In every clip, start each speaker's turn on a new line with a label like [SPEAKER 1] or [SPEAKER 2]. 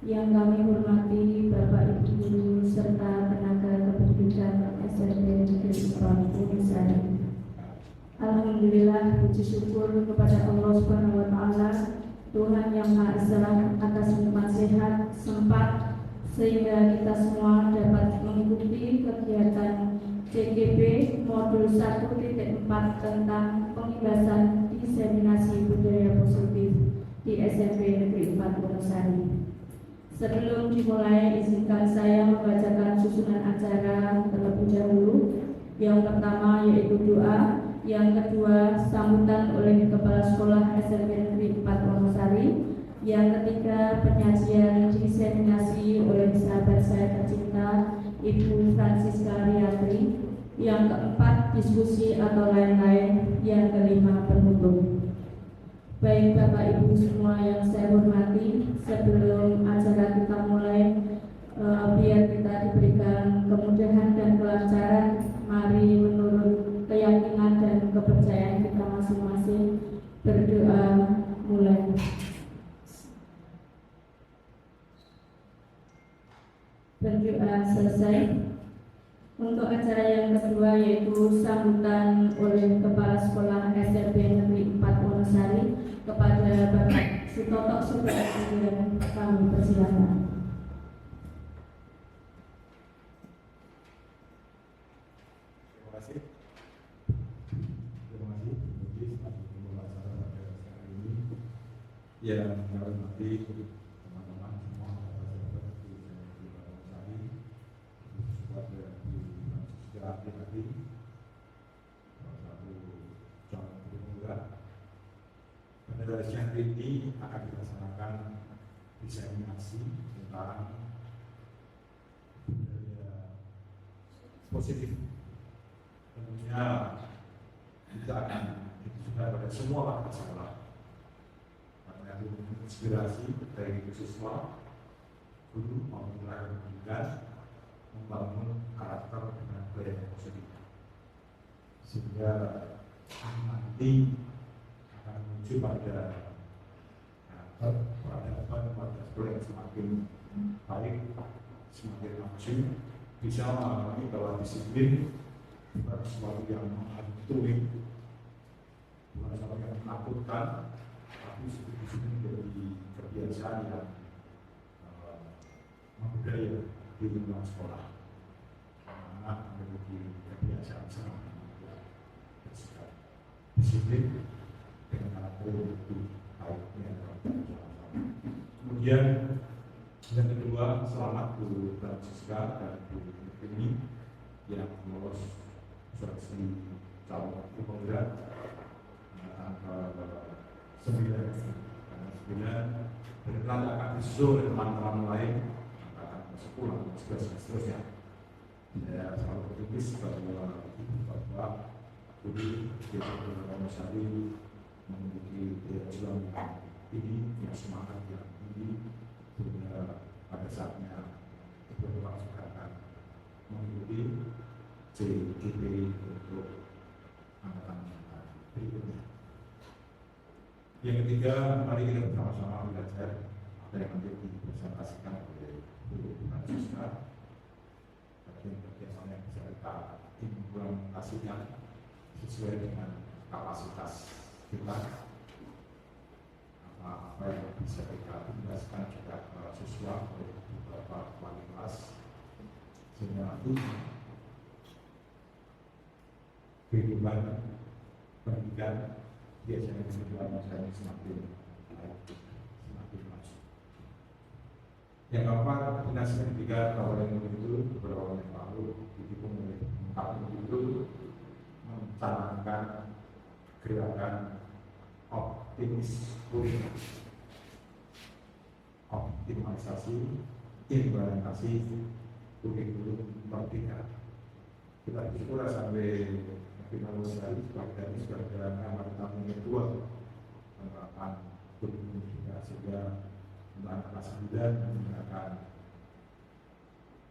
[SPEAKER 1] Yang kami hormati Bapak Ibu Guru serta tenaga kependidikan SMP Negeri 4 Unisari. Alhamdulillah, puji syukur kepada Allah Subhanahu wa Ta'ala, Tuhan yang Maha Esa, atas nikmat sehat sempat sehingga kita semua dapat mengikuti kegiatan CGP modul 1.4 tentang penghibasan diseminasi budaya positif di SMP Negeri 4 Wonosari. Sebelum dimulai, izinkan saya membacakan susunan acara terlebih dahulu. Yang pertama yaitu doa, yang kedua sambutan oleh Kepala Sekolah SMP Negeri 4 Wonosari, yang ketiga penyajian diseminasi oleh sahabat saya tercinta Ibu Francisca Riatri, yang keempat diskusi atau lain-lain, yang kelima penutup. Baik Bapak Ibu semua yang saya hormati, sebelum acara kita mulai, biar kita diberikan kemudahan dan kelancaran, mari menurut keyakinan dan kepercayaan kita masing-masing berdoa mulai. Berdoa selesai. Untuk acara yang kedua yaitu sambutan oleh Kepala Sekolah SMP Negeri 4 Wonosari kepada Bapak Sutoto Subrahman, kami persilakan.
[SPEAKER 2] Terima kasih. Terima kasih atas pembahasan pada hari ini. Yang kami hormati teman-teman semua, sahabat-sahabat di Wonosari, support dari sejarah tadi, salah satu calon pemuda. Pada siang ini akan dilaksanakan diseminasi tentang budaya positif. Tentunya kita akan ditujukan pada semua warga sekolah. Karena itu inspirasi dari siswa, guru maupun tenaga pendidikan membangun karakter dengan budaya yang positif, sehingga nanti akan menuju pada peradaban pada sekolah yang semakin baik, semakin maju, bisa memahami bahwa disiplin bukan sesuatu yang menghantui, bukan sesuatu yang menakutkan, tapi disiplin menjadi kebiasaan yang membudaya di lingkungan sekolah. Anak memiliki kebiasaan sama bersikap disiplin dengan karakter itu baiknya dalam bersama-sama. Kemudian yang kedua, selamat Bu Francisca dan Bu ini yang lolos seleksi calon wakil pemuda angka 9 dan nanti akan disusul oleh teman-teman lain angkatan 10, 11 dan seterusnya. Saya selalu optimis bahwa Ibu Bapak Guru di Wonosari memiliki daya juang yang tinggi, yang semangat yang tinggi, sehingga pada saatnya beberapa sudah akan mengikuti CGP untuk angkatan berikutnya. Yang ketiga, mari kita bersama-sama belajar apa yang nanti dipresentasikan oleh Bu Francisca. Bagian-bagian yang bisa kita implementasikan sesuai dengan kapasitas kita, apa yang bisa kita jelaskan juga ke siswa oleh beberapa wali kelas, sehingga nanti kehidupan pendidikan biasanya kehidupan masyarakat semakin baik, semakin maju. Yang keempat, dinas pendidikan Kabupaten Gunung beberapa tahun yang lalu didukung oleh Kabupaten Gunung mencanangkan gerakan optimalisasi implementasi kurikulum merdeka. Kita bersyukur sampai final sekali sebagai amal tamu yang kedua penerapan kurikulum merdeka, sehingga anak kelas 9 menggunakan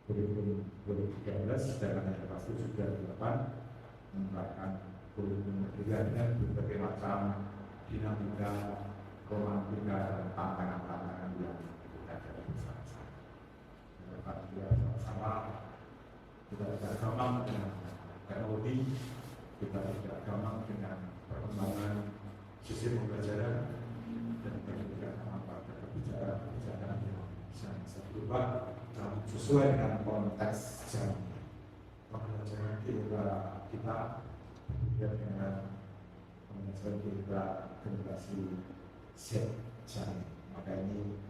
[SPEAKER 2] kurikulum 2013 dan anak kelas 7 dan 8 menerapkan kurikulum merdeka dengan berbagai macam dinamika, romantika dan tantangan-tantangan yang ada bersama. kita tidak gampang dengan perkembangan sistem pembelajaran dan juga pada kebijakan yang bisa berubah dan sesuai dengan konteks jam pembelajaran kita dengan pembelajaran kita generasi Z jam. Maka ini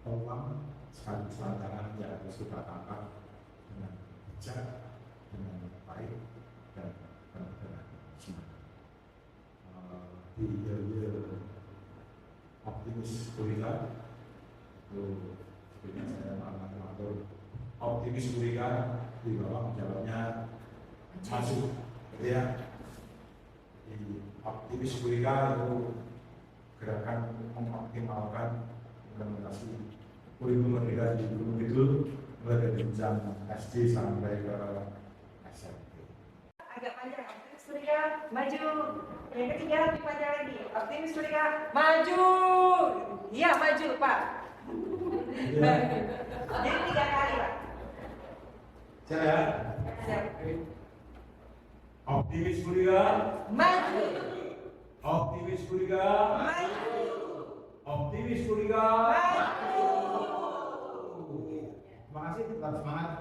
[SPEAKER 2] tolong sekaligus tantangan yang harus kita tangkap dengan bijak, dengan baik dan dengan semangat. Di year optimis kuliah itu sebenarnya saya mengatur optimis kuliah di bawah jawabnya maju, gitu ya. Di optimis kuliah itu gerakan mengoptimalkan implementasi kurikulum merdeka di Gunung Kidul mulai dari jenjang SD sampai ke SMP.
[SPEAKER 3] Agak panjang, optimis kuliah maju. Yang ketiga lebih panjang lagi, optimis kuliah maju. Iya maju Pak.
[SPEAKER 2] Ya.
[SPEAKER 3] Jadi 3 kali Pak.
[SPEAKER 2] Saya
[SPEAKER 3] Siap.
[SPEAKER 2] optimis kuliah,
[SPEAKER 3] Maju.
[SPEAKER 2] optimis kuliah,
[SPEAKER 3] Maju.
[SPEAKER 2] optimis kuliah.
[SPEAKER 3] Maju.
[SPEAKER 2] Terima kasih, tetap semangat.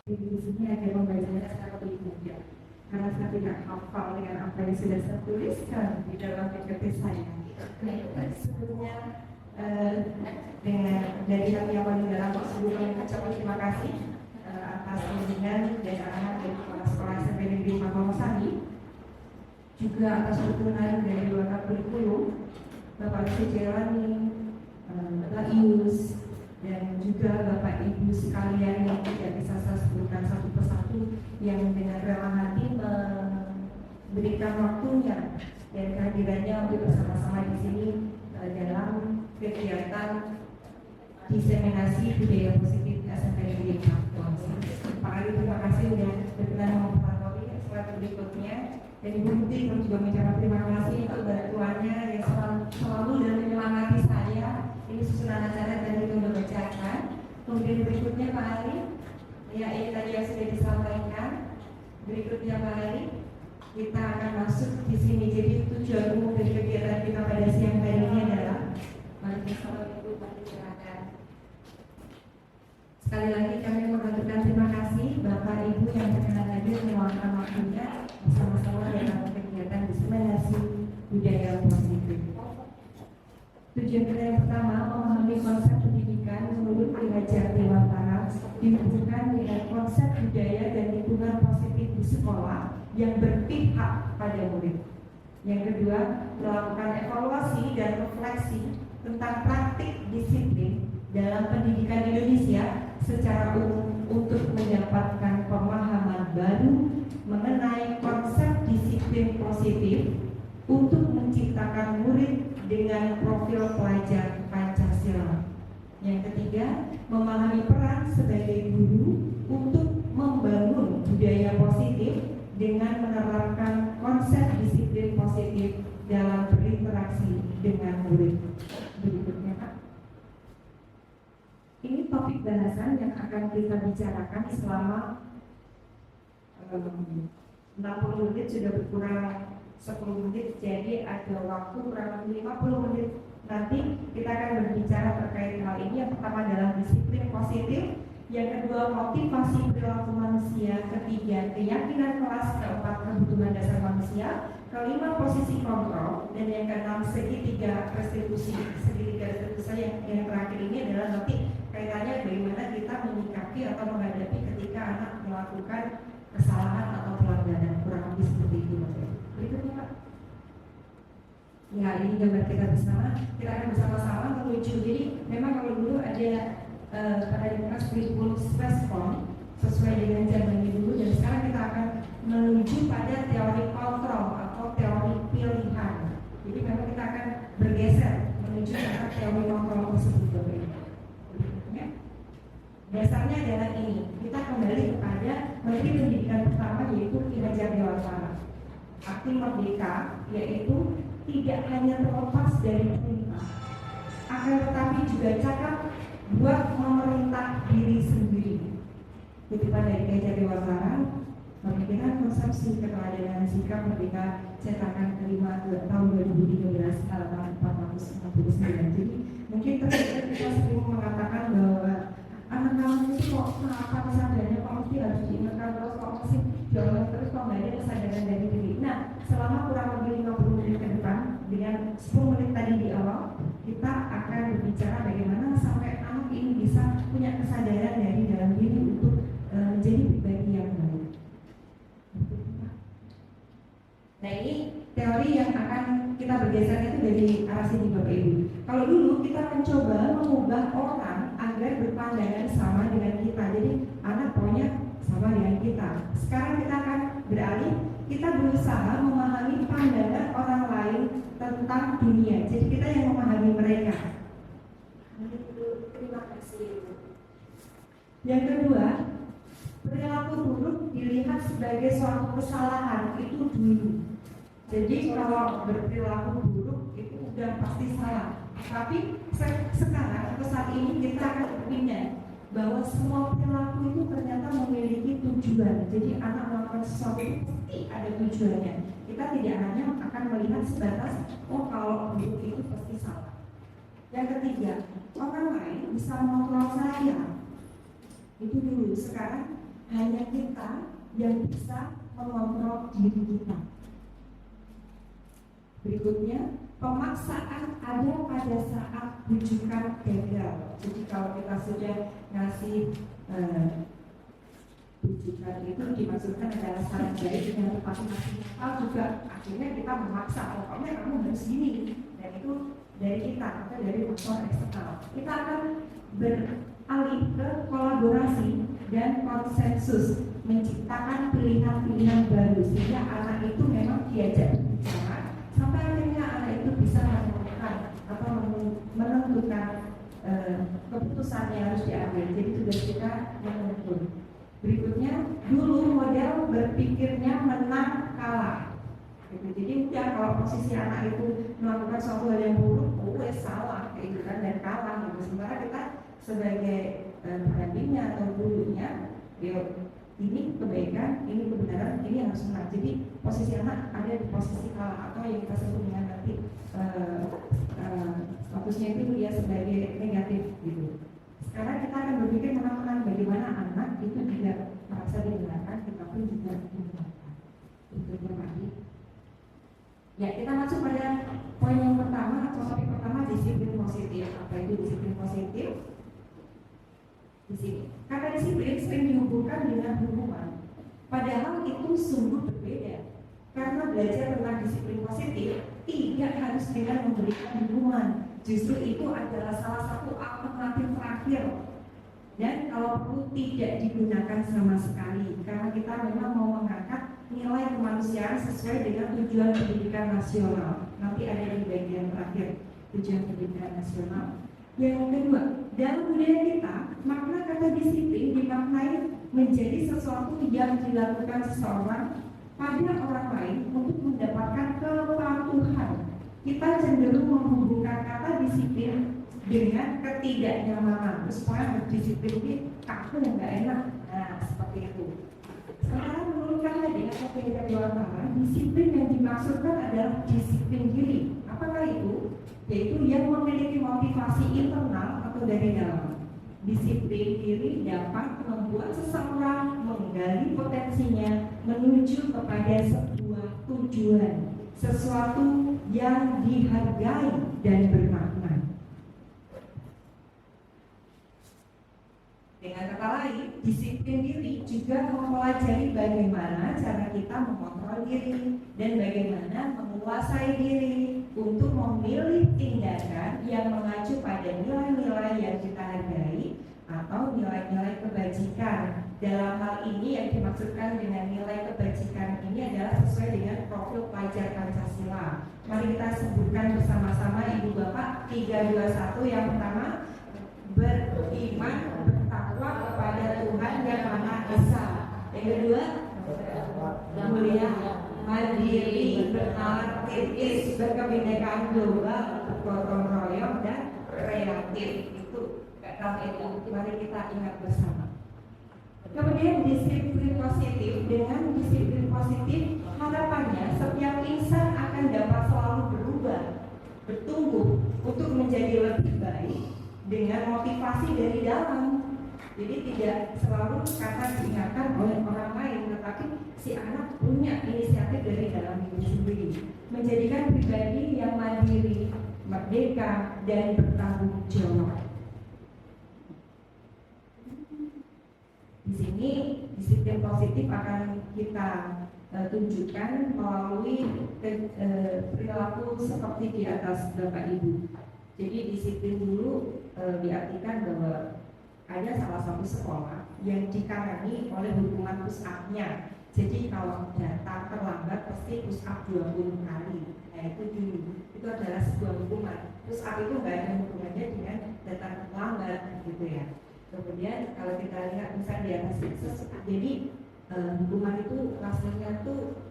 [SPEAKER 4] Di sini ada membacanya secara lebih mudah karena saya tidak hafal dengan apa yang sudah saya tuliskan di dalam PPT saya. Sebelumnya dari kami yang paling dalam sebelumnya mengucapkan terima kasih atas bimbingan dan arahan dari kepala sekolah SMP Negeri Makassari, juga atas dukungan dari luar kurikulum Bapak Sujelani, Bapak Ius, dan juga Bapak Ibu sekalian yang tidak bisa saya sebutkan satu persatu yang dengan rela hati memberikan waktunya dan kehadirannya untuk bersama-sama di sini dalam kegiatan diseminasi budaya positif SMP Negeri Makassari. Pak Ali, terima kasih sudah berkenan mempengaruhi slide berikutnya, dan Ibu Putri juga mengucapkan terima kasih untuk bantuannya yang selalu dan menyemangati saya. Ini susunan acara tadi itu sudah bacakan. Kemudian berikutnya Pak Ali, ya ini tadi yang sudah disampaikan. Berikutnya Pak Ali, kita akan masuk di sini. Jadi tujuan umum dari kegiatan kita pada siang hari ini adalah Waalaikumsalam Ibu, silakan. Sekali lagi kami mengaturkan terima kasih Bapak Ibu yang berkenan hadir meluangkan waktunya bersama-sama dalam kegiatan diseminasi budaya positif. Tujuan kita yang pertama, memahami konsep pendidikan menurut Ki Hajar Dewantara dihubungkan dengan konsep budaya dan lingkungan positif di sekolah yang berpihak pada murid. Yang kedua, melakukan evaluasi dan refleksi tentang praktik disiplin dalam pendidikan Indonesia secara umum untuk mendapatkan pemahaman baru mengenai konsep disiplin positif untuk menciptakan murid dengan profil pelajar Pancasila. Yang ketiga, memahami peran sebagai guru untuk membangun budaya positif dengan menerapkan konsep disiplin positif dalam berinteraksi dengan murid. Berikutnya Pak. Ini topik bahasan yang akan kita bicarakan selama 60 menit, sudah berkurang 10 menit, jadi ada waktu kurang lebih 50 menit. Nanti kita akan berbicara terkait hal ini. Yang pertama adalah disiplin positif, yang kedua motivasi perilaku manusia, ketiga keyakinan kelas, keempat kebutuhan dasar manusia, kelima posisi kontrol, dan yang keenam segitiga restitusi. Segitiga restitusi yang terakhir ini adalah nanti kaitannya bagaimana kita menyikapi atau menghadapi ketika anak melakukan kesalahan atau pelanggaran, kurang lebih seperti itu. Berikutnya Pak. Ya, ini gambar kita bersama. Kita akan bersama-sama menuju. Jadi memang kalau dulu ada paradigma kurikulum respon sesuai dengan zamannya dulu, dan sekarang kita akan menuju pada teori kontrol atau teori pilihan. Jadi memang kita akan bergeser menuju ke teori kontrol tersebut. Berikutnya, dasarnya adalah ini. Kita kembali kepada Menteri Pendidikan pertama, yaitu Ki Hajar Dewantara. Akti Merdeka, yaitu tidak hanya terlepas dari perintah, akan tetapi juga cakap buat memerintah diri sendiri. Kutipan dari Ki Hajar Dewantara, Pemikiran konsepsi keteladanan sikap Merdeka cetakan kelima tahun 2013 halaman 469. Jadi mungkin terkadang kita sering mengatakan bahwa anak-anak itu kok apa kesadarannya kok mesti harus diingatkan terus, kok masih diomongin terus, kok nggak ada kesadaran dari diri. Nah, selama kurang lebih 50 menit ke depan dengan 10 menit tadi di awal, kita akan berbicara bagaimana sampai anak ini bisa punya kesadaran dari dalam diri untuk menjadi pribadi yang baik. Nah, ini teori yang akan kita bergeser itu dari arah sini Bapak Ibu. Kalau dulu kita mencoba mengubah orang agar berpandangan sama dengan kita. Jadi anak pokoknya sama dengan kita. Sekarang kita akan beralih, kita berusaha memahami pandangan orang lain tentang dunia. Jadi kita yang memahami mereka. Terima kasih. Yang kedua, perilaku buruk dilihat sebagai suatu kesalahan itu dulu. Jadi kalau berperilaku buruk itu udah pasti salah. Tapi sekarang atau saat ini kita akan berpindah bahwa semua perilaku itu ternyata memiliki tujuan. Jadi anak melakukan sesuatu itu pasti ada tujuannya. Kita tidak hanya akan melihat sebatas oh kalau buruk itu pasti salah. Yang ketiga, orang lain bisa mengontrol saya. Itu dulu. Sekarang hanya kita yang bisa mengontrol diri kita. Berikutnya, pemaksaan ada pada saat rujukan gagal. Jadi kalau kita sudah ngasih rujukan itu dimaksudkan adalah saran baik dengan tepat akal juga akhirnya kita memaksa pokoknya kamu harus gini, dan itu dari kita atau dari faktor eksternal. Kita akan beralih ke kolaborasi dan konsensus, menciptakan pilihan-pilihan baru sehingga anak itu memang diajak berbicara sampai akhirnya anak itu bisa menemukan atau menentukan keputusan yang harus diambil. Jadi tugas kita menentukan. Berikutnya, dulu model berpikirnya menang kalah. Jadi udah kalau posisi anak itu melakukan suatu hal yang buruk, salah kayak gitu kan, dan kalah gitu. Sementara kita sebagai pendampingnya atau gurunya, ini kebaikan, ini kebenaran, ini harus menang. Jadi posisi anak ada di posisi kalah atau yang kita sebut dengan nanti statusnya itu dia sebagai negatif gitu. Sekarang kita akan berpikir menang-menang bagaimana anak itu tidak merasa dibenarkan, kita pun juga dibenarkan. Itu berarti. Ya, kita masuk pada poin yang pertama atau topik pertama, disiplin positif. Apa itu disiplin positif? Di sini. Kata disiplin sering dihubungkan dengan hukuman. Padahal itu sungguh berbeda. Karena belajar tentang disiplin positif tidak harus dengan memberikan hukuman. Justru itu adalah salah satu alternatif terakhir. Dan kalau perlu tidak digunakan sama sekali. Karena kita memang mau mengangkat nilai kemanusiaan sesuai dengan tujuan pendidikan nasional. Nanti ada di bagian terakhir, tujuan pendidikan nasional. Yang kedua, dalam budaya kita, makna kata disiplin dimaknai menjadi sesuatu yang dilakukan seseorang pada orang lain untuk mendapatkan kepatuhan. Kita cenderung menghubungkan kata disiplin dengan ketidaknyamanan. Terus orang berdisiplin ini kaku nggak enak. Nah, seperti itu. Sekarang menurut dengan pendidikan wartawan, disiplin yang dimaksudkan adalah disiplin diri. Apakah itu? Yaitu yang memiliki motivasi internal atau dari dalam. Disiplin diri dapat membuat seseorang menggali potensinya menuju kepada sebuah tujuan, sesuatu yang dihargai dan bermakna. Dengan kata lain, disiplin diri juga mempelajari bagaimana cara kita mengontrol diri dan bagaimana menguasai diri untuk memilih tindakan yang mengacu pada nilai-nilai yang kita hargai atau nilai-nilai kebajikan. Dalam hal ini yang dimaksudkan dengan nilai kebajikan ini adalah sesuai dengan profil pelajar Pancasila. Mari kita sebutkan bersama-sama Ibu Bapak 321. Yang pertama, beriman, bertakwa kepada Tuhan yang Maha Esa. Yang kedua, mulia, mandiri, bernalar etis, berkebinekaan global, bergotong royong dan kreatif. Itu kata itu. Mari kita ingat bersama. Kemudian disiplin positif, dengan disiplin positif harapannya setiap insan akan dapat selalu berubah, bertumbuh untuk menjadi lebih baik dengan motivasi dari dalam. Jadi tidak selalu karena diingatkan oleh orang lain, tetapi si anak punya inisiatif dari dalam diri sendiri, menjadikan pribadi yang mandiri, merdeka, dan bertanggung jawab. Di sini disiplin positif akan kita tunjukkan melalui perilaku seperti di atas Bapak Ibu. Jadi disiplin dulu diartikan bahwa ada salah satu sekolah yang dikanani oleh hukuman push up-nya. Jadi kalau datang terlambat pasti push up 20 kali. Nah itu dulu, itu adalah sebuah hukuman. Push up itu nggak ada hubungannya dengan datang terlambat gitu ya. Kemudian kalau kita lihat misalnya di atas jadi hukuman itu rasanya tuh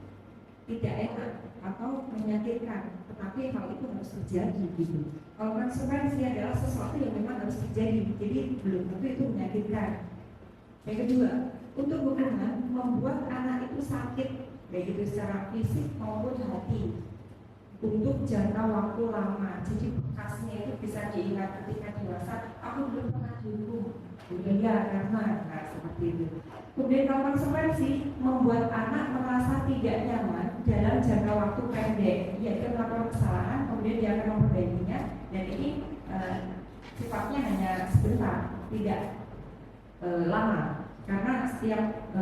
[SPEAKER 4] tidak enak atau menyakitkan, tetapi hal itu harus terjadi gitu. Kalau konsekuensi adalah sesuatu yang memang harus terjadi, jadi belum tentu itu menyakitkan. Yang kedua, untuk hukuman membuat anak itu sakit, baik itu secara fisik maupun hati, untuk jangka waktu lama. Jadi bekasnya itu bisa diingat ketika dewasa. Aku belum pernah dihukum, ya karena seperti itu. Kemudian kalau konsekuensi membuat anak merasa tidak nyaman dalam jangka waktu pendek. Ia akan melakukan kesalahan, kemudian dia akan memperbaikinya, dan ini sifatnya hanya sebentar, tidak lama. Karena setiap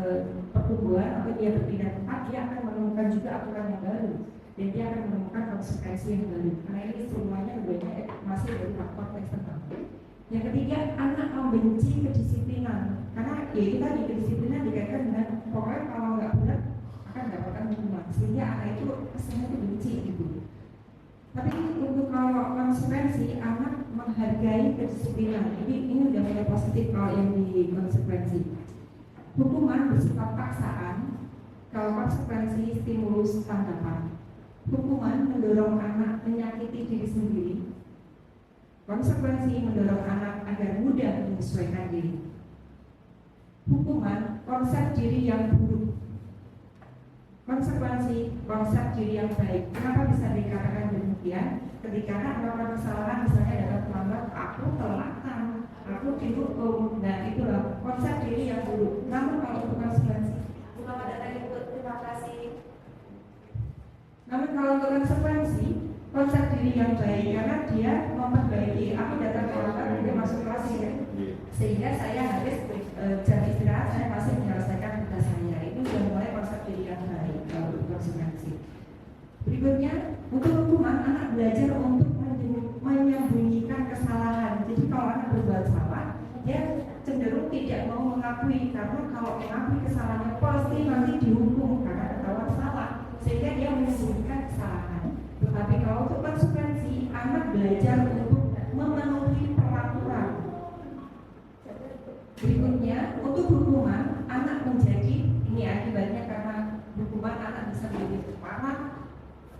[SPEAKER 4] pertumbuhan atau dia berpindah tempat, dia akan menemukan juga aturan yang baru, dan dia akan menemukan konsekuensi yang baru. Karena ini semuanya banyak masih dari faktor eksternal. Yang ketiga, anak membenci kedisiplinan. Karena ya itu tadi, kedisiplinan dikaitkan dengan pokoknya kalau nggak benar akan mendapatkan hukuman. Sehingga anak itu kesannya itu benci gitu. Tapi untuk kalau konsekuensi, anak menghargai kedisiplinan. Ini udah mulai positif kalau yang di konsekuensi. Hukuman bersifat paksaan, kalau konsekuensi stimulus tanggapan. Hukuman mendorong anak menyakiti diri sendiri. Konsekuensi mendorong anak agar mudah menyesuaikan diri. Hukuman konsep diri yang buruk. Konsekuensi konsep diri yang baik. Kenapa bisa dikatakan demikian? Ketika anak melakukan kesalahan, misalnya dapat terlambat, aku telatan, aku dihukum. Nah itulah konsep diri yang buruk. Namun kalau untuk konsekuensi, selamat datang Ibu, terima kasih. Namun kalau untuk konsekuensi, konsep diri yang baik, karena dia memperbaiki. Aku datang terlambat, dia masuk kelas ya, sehingga saya habis jam istirahat, saya masih menyelesaikan tugas saya. Itu sudah mulai konsep diri yang baik kalau untuk konsekuensi. Berikutnya, untuk hukuman, anak belajar untuk menyembunyikan kesalahan. Jadi kalau anak berbuat salah, dia cenderung tidak mau mengakui, karena kalau mengakui kesalahannya pasti nanti dihukum karena ketahuan salah, sehingga dia menyembunyikan kesalahan. Tetapi kalau untuk konsekuensi, anak belajar untuk memenuhi peraturan. Berikutnya, untuk hukuman, anak menjadi, ini akibatnya karena hukuman anak bisa menjadi marah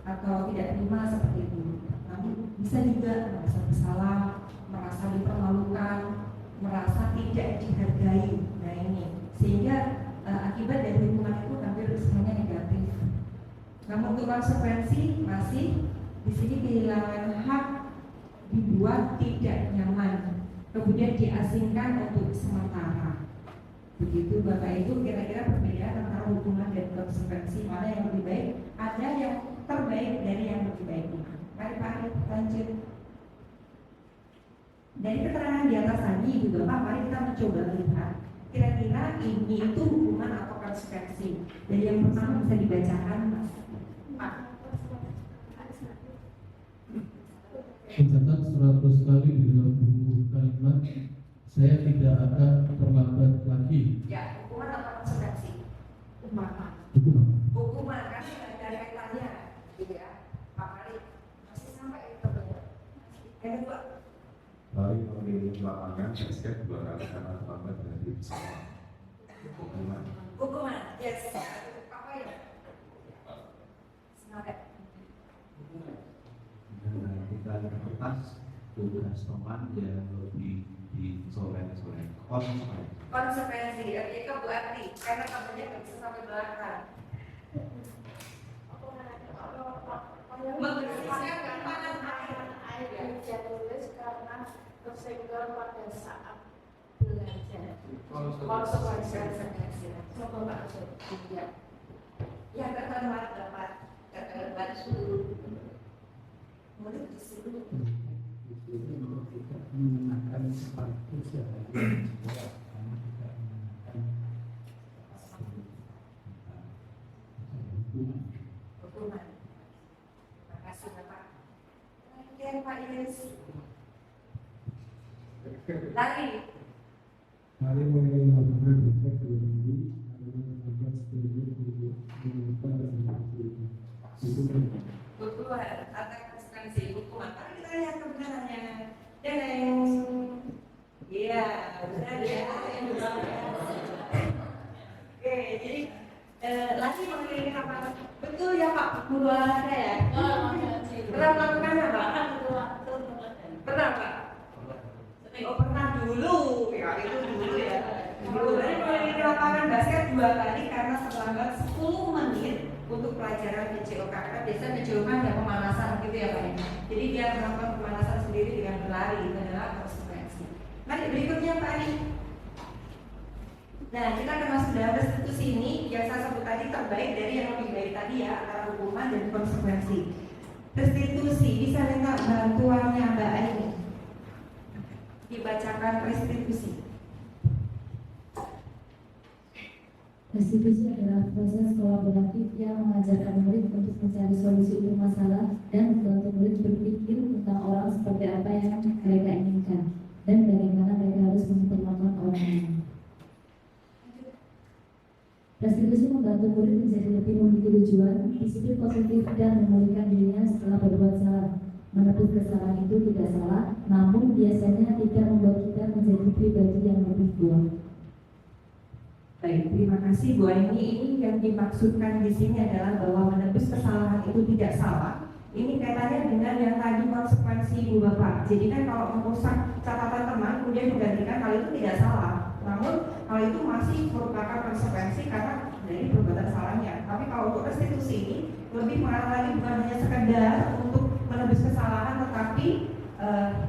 [SPEAKER 4] atau tidak terima seperti itu. Namun bisa juga merasa bersalah, merasa dipermalukan, merasa tidak dihargai. Nah ini, sehingga akibat dari hukuman itu hampir semuanya negatif. Namun untuk konsekuensi masih di sini kehilangan hak, dibuat tidak nyaman, kemudian diasingkan untuk sementara. Begitu Bapak Ibu, kira-kira perbedaan antara hukuman dan konsekuensi mana yang lebih baik? Ada yang terbaik dari yang lebih baik. Mari Pak Arif lanjut. Dari keterangan di atas tadi Ibu Bapak, mari kita mencoba lihat kira-kira ini itu hukuman atau konsekuensi. Dari yang pertama bisa dibacakan Mas.
[SPEAKER 5] Mencatat 100 kali di dalam buku kalimat, saya tidak akan terlambat lagi.
[SPEAKER 4] Ya, hukuman atau konsekuensi? Hukuman. Hukuman kan dari kaitannya, gitu ya. Pak Ari masih sampai itu. Yang kedua,
[SPEAKER 2] Lari memilih lapangan basket 2 kali karena terlambat dari pesawat. Hukuman.
[SPEAKER 4] hukuman, yes. Apa ya? Semangat.
[SPEAKER 6] Kita kertas tugas teman yang lebih disolek-solek.
[SPEAKER 3] Konsekuensi, oke ke Bu Ati, karena kabelnya nggak bisa sampai belakang. Membersihkan keamanan air ya.
[SPEAKER 1] Dia tulis karena tersenggol pada saat belajar.
[SPEAKER 3] Konsekuensi. Coba Pak Arsul.
[SPEAKER 1] Ya.
[SPEAKER 3] Yang keempat dapat keempat suhu. Mulut disuruh.
[SPEAKER 5] menggunakan sepatu sehari karena tidak menggunakan
[SPEAKER 3] Hukuman. Terima kasih Bapak. Kemudian Pak Iris. Lari.
[SPEAKER 5] Hari mulai lapangan efek terjadi adalah 16
[SPEAKER 3] Bukuan atau konsekuensi hukuman. Mari kita lihat kebenarannya. Deng. Iya, benar ya. Oke, jadi lagi mengenai apa? Betul ya Pak, guru olahraga ya? Pernah melakukannya Pak? Pernah Pak? Oh pernah dulu, ya itu dulu ya. Dulu dari mulai di lapangan basket 2 kali karena terlambat 10 menit untuk pelajaran PJOK. Karena biasanya PJOK ada pemanasan gitu ya Pak. Jadi dia melakukan pemanasan sendiri dengan berlari, itu adalah konsekuensi. Mari berikutnya Pak Ani. Nah kita akan masuk dalam restitusi ini yang saya sebut tadi terbaik dari yang lebih baik tadi ya, antara hukuman dan konsekuensi. Restitusi bisa minta bantuannya Mbak Ani. Dibacakan restitusi.
[SPEAKER 1] Restitusi adalah proses kolaboratif yang mengajarkan murid untuk mencari solusi untuk masalah dan membantu murid berpikir tentang orang seperti apa yang mereka inginkan dan bagaimana mereka harus memperlakukan orang lain. Restitusi membantu murid menjadi lebih memiliki tujuan, disiplin positif dan memulihkan dirinya setelah berbuat salah. Menebus kesalahan itu tidak salah, namun biasanya tidak membuat kita menjadi pribadi yang lebih kuat.
[SPEAKER 4] Baik, terima kasih Bu Aini. Ini yang dimaksudkan di sini adalah bahwa menebus kesalahan itu tidak salah. Ini kaitannya dengan yang tadi konsekuensi Ibu Bapak. Jadi kan kalau merusak catatan teman kemudian digantikan, hal itu tidak salah. Namun hal itu masih merupakan konsekuensi karena dari perbuatan salahnya. Tapi kalau untuk restitusi ini lebih mengarah lagi bukan hanya sekedar untuk menebus kesalahan, tetapi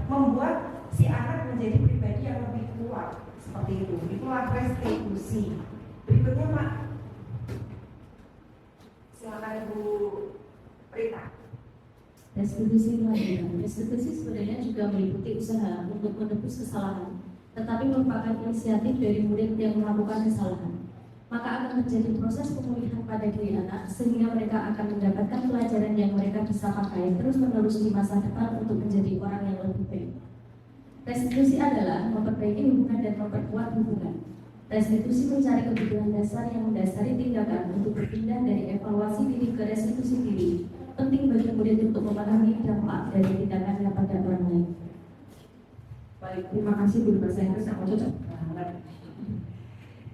[SPEAKER 4] membuat si anak menjadi pribadi yang lebih kuat. Seperti itu, itulah restitusi. Berikutnya Pak, silakan Ibu Prita.
[SPEAKER 1] Restitusi kelanjutan. Restitusi sebenarnya juga meliputi usaha untuk menebus kesalahan, tetapi merupakan inisiatif dari murid yang melakukan kesalahan. Maka akan terjadi proses pemulihan pada diri anak sehingga mereka akan mendapatkan pelajaran yang mereka bisa pakai terus-menerus di masa depan untuk menjadi orang yang lebih baik. Restitusi adalah memperbaiki hubungan dan memperkuat hubungan. Restitusi mencari kebutuhan dasar yang mendasari tindakan untuk berpindah dari evaluasi diri ke restitusi diri. Penting bagi murid untuk memahami dampak dari tindakannya pada orang lain.
[SPEAKER 4] Baik, terima kasih Bu Bahasa Inggris yang cocok banget.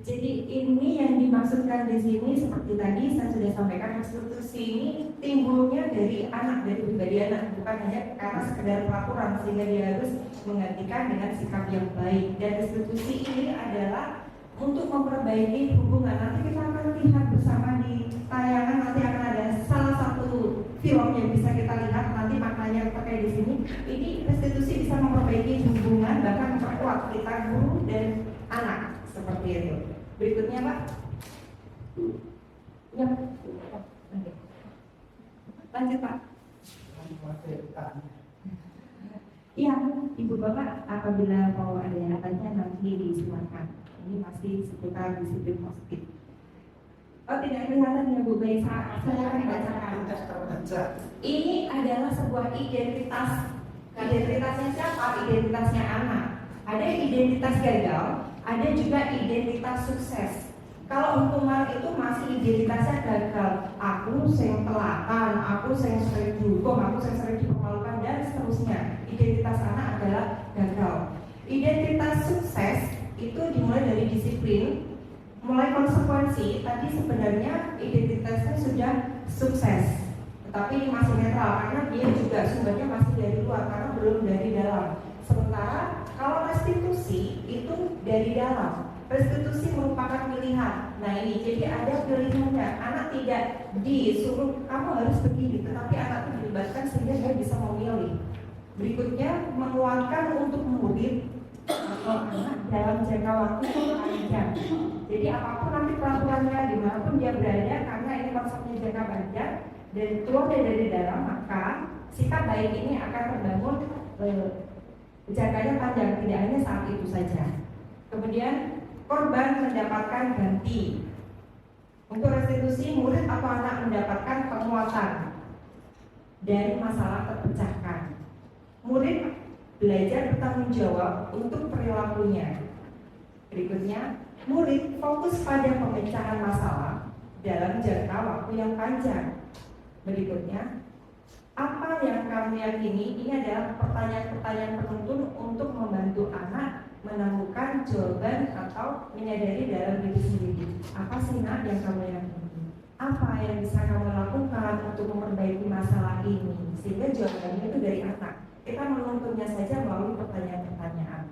[SPEAKER 4] Jadi ini yang dimaksudkan di sini seperti tadi saya sudah sampaikan, restitusi ini timbulnya dari anak, dari pribadi anak, bukan hanya karena sekedar peraturan sehingga dia harus menggantikan dengan sikap yang baik. Dan restitusi ini adalah untuk memperbaiki hubungan. Nanti kita akan lihat bersama di tayangan, nanti akan ada salah satu film yang bisa kita lihat nanti maknanya terkait di sini. Ini restitusi bisa memperbaiki hubungan, bahkan memperkuat kita guru dan anak seperti itu. Berikutnya Pak. Ya. Lanjut Pak. Iya, Ibu Bapak apabila mau ada yang tanya nanti disilakan. Ini masih seputar disiplin positif. Oh tidak kelihatan ya Bu, baik saya akan bacakan. Ini adalah sebuah identitas. Identitasnya siapa? Identitasnya anak. Ada identitas gagal, ada juga identitas sukses. Kalau hukuman itu masih identitasnya gagal, aku sing telatan, aku sing sering dihukum, aku sing sering dipermalukan dan seterusnya. Identitas anak adalah gagal. Identitas sukses itu dimulai dari disiplin, mulai konsekuensi. Tadi sebenarnya identitasnya sudah sukses, tetapi masih netral karena dia juga sumbernya masih dari luar karena belum dari dalam. Sementara kalau restitusi restitusi itu dari dalam. Restitusi merupakan pilihan. Nah ini, jadi ada pilihannya. Anak tidak disuruh kamu harus begini, tetapi anak itu dilibatkan sehingga dia bisa memilih. Berikutnya, mengeluarkan untuk murid atau anak dalam jangka waktu panjang. Jadi apapun nanti peraturannya dimanapun dia berada, karena ini konsepnya jangka panjang dan keluar dari dalam, maka sikap baik ini akan terbangun jangkanya panjang, tidak hanya saat itu saja. Kemudian korban mendapatkan ganti. Untuk restitusi, murid atau anak mendapatkan penguatan dari masalah terpecahkan. Murid belajar bertanggung jawab untuk perilakunya. Berikutnya, murid fokus pada pemecahan masalah dalam jangka waktu yang panjang. Berikutnya, apa yang kamu yakini? Ini adalah pertanyaan-pertanyaan penuntun untuk membantu anak menemukan jawaban atau menyadari dalam diri sendiri. Apa sih nak yang kamu yakini? Apa yang bisa kamu lakukan untuk memperbaiki masalah ini? Sehingga jawabannya itu dari anak. Kita menuntunnya saja melalui pertanyaan-pertanyaan.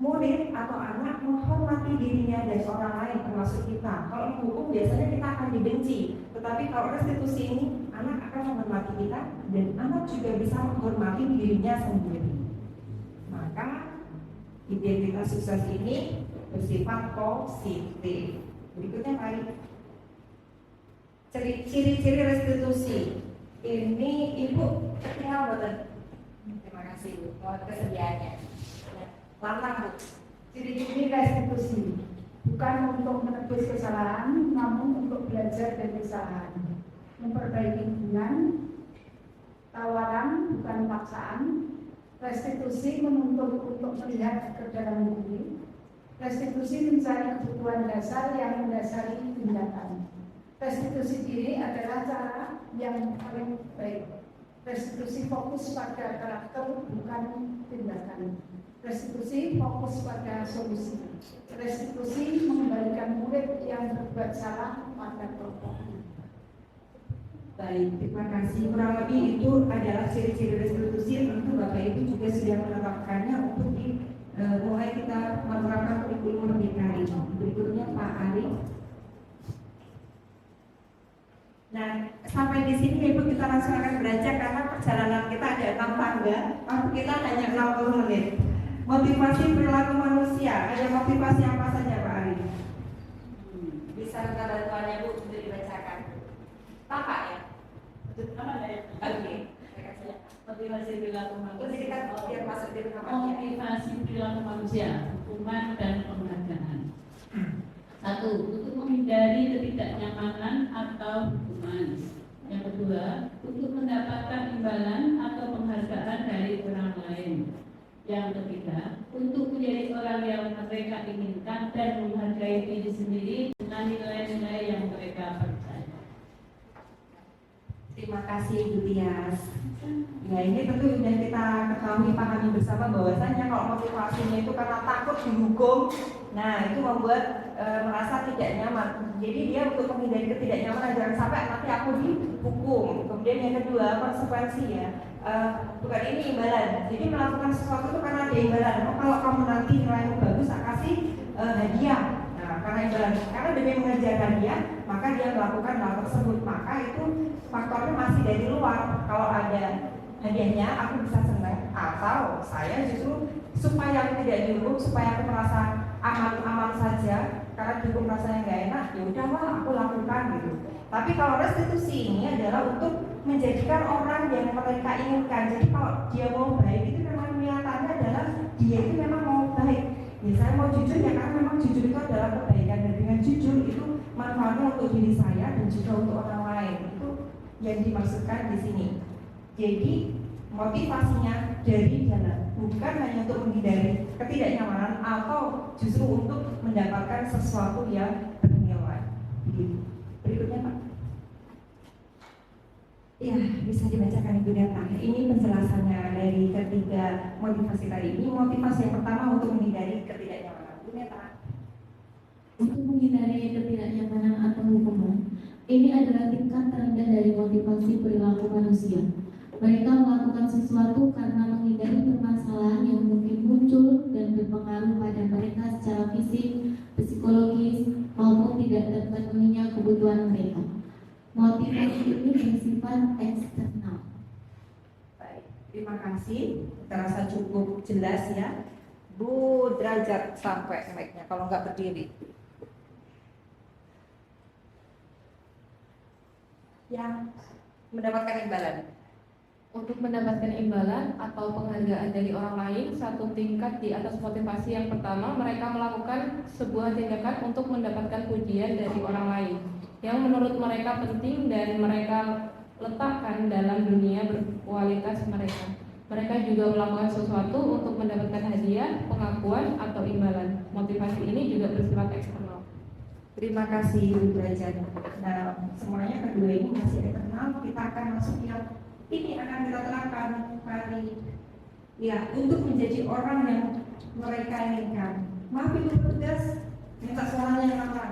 [SPEAKER 4] Murid atau anak menghormati dirinya dan orang lain termasuk kita. Kalau menghukum biasanya kita akan dibenci, tetapi kalau restitusi ini anak akan menghormati kita dan anak juga bisa menghormati dirinya sendiri. Maka identitas sukses ini bersifat positif. Berikutnya mari ciri-ciri restitusi. Ini Ibu kenal betul. Terima kasih Bu buat kesediaannya. Lantang Bu.
[SPEAKER 6] Ciri-ciri restitusi bukan untuk menebus kesalahan, namun untuk belajar dan kesalahan, memperbaiki hubungan, tawaran bukan paksaan. Restitusi menuntut untuk melihat ke dalam diri. Restitusi mencari kebutuhan dasar yang mendasari tindakan. Restitusi diri adalah cara yang paling baik. Restitusi fokus pada karakter bukan tindakan. Restitusi fokus pada solusi. Restitusi mengembalikan murid yang berbuat salah pada kelompoknya.
[SPEAKER 4] Baik, terima kasih. Kurang lebih itu adalah ciri-ciri restitusi. Tentu Bapak Ibu juga sudah menerapkannya untuk mulai kita menerapkan kurikulum merdeka ini. Berikutnya Pak Ari. Nah, sampai di sini Ibu kita langsung akan beranjak karena perjalanan kita ada 6 tangga, tapi kita hanya 60 menit. Motivasi perilaku manusia, ada motivasi apa saja Pak Ari?
[SPEAKER 3] Bisa minta bantuannya Bu untuk dibacakan. Kakak ya? Oke.
[SPEAKER 7] Motivasi perilaku
[SPEAKER 4] Jadi
[SPEAKER 7] manusia.
[SPEAKER 4] kan biar masuk di tempatnya.
[SPEAKER 7] Motivasi perilaku manusia, hukuman dan penghargaan. 1. Untuk menghindari ketidaknyamanan atau hukuman. Yang kedua, untuk mendapatkan imbalan atau penghargaan dari orang lain. Yang ketiga, untuk menjadi orang yang mereka inginkan dan menghargai diri sendiri dengan nilai-nilai yang mereka percaya.
[SPEAKER 4] Terima kasih Ibu Tias. Ya ini tentu sudah kita ketahui pahami bersama bahwasanya kalau motivasinya itu karena takut dihukum, nah itu membuat merasa tidak nyaman. Jadi dia untuk menghindari ketidaknyamanan, jangan sampai nanti aku dihukum. Kemudian yang kedua konsekuensi ya, bukan ini imbalan. Jadi melakukan sesuatu itu karena ada imbalan. Oh, kalau kamu nanti nilaimu bagus, saya kasih hadiah. Nah karena imbalan, karena demi mengejar hadiah, maka dia melakukan hal tersebut. Maka itu faktornya masih dari luar. Kalau ada hadiahnya aku bisa senang, atau saya justru supaya aku tidak dihukum, supaya aku merasa aman-aman saja karena dihukum rasanya nggak enak, ya udahlah aku lakukan gitu. Tapi kalau restitusi ini adalah untuk menjadikan orang yang mereka inginkan. Jadi kalau dia mau baik itu memang niatannya adalah dia itu memang mau baik. Ya saya mau jujur ya karena memang jujur itu adalah kebaikan, dan dengan jujur itu manfaatnya untuk diri saya dan juga untuk orang lain. Itu yang dimaksudkan di sini. Jadi motivasinya dari dalam, bukan hanya untuk menghindari ketidaknyamanan atau justru untuk mendapatkan sesuatu yang bernilai. Berikutnya Pak. Ya, bisa dibacakan Ibu Data. Ini penjelasannya dari ketiga motivasi tadi. Ini motivasi yang pertama untuk menghindari ketidaknyamanan. Ibu Data.
[SPEAKER 1] Untuk menghindari ketidaknyamanan atau hukuman, ini adalah tingkat terendah dari motivasi perilaku manusia.
[SPEAKER 8] Mereka melakukan sesuatu karena menghindari permasalahan yang mungkin muncul dan berpengaruh pada mereka secara fisik, psikologis, maupun tidak terpenuhinya kebutuhan mereka. Motivasi ini bersifat eksternal.
[SPEAKER 4] Baik, terima kasih. Terasa cukup jelas ya. Bu Derajat sampai mic-nya kalau nggak berdiri. Yang mendapatkan imbalan.
[SPEAKER 9] Untuk mendapatkan imbalan atau penghargaan dari orang lain satu tingkat di atas motivasi yang pertama, mereka melakukan sebuah tindakan untuk mendapatkan pujian dari orang lain yang menurut mereka penting dan mereka letakkan dalam dunia berkualitas mereka. Mereka juga melakukan sesuatu untuk mendapatkan hadiah, pengakuan, atau imbalan. Motivasi ini juga bersifat eksternal.
[SPEAKER 4] Terima kasih Bu Derajat. Nah, semuanya kedua ini masih eksternal. Kita akan masuk yang ini akan kita terangkan kali ya untuk menjadi orang yang mereka inginkan. Maaf itu petugas, minta suaranya yang apa?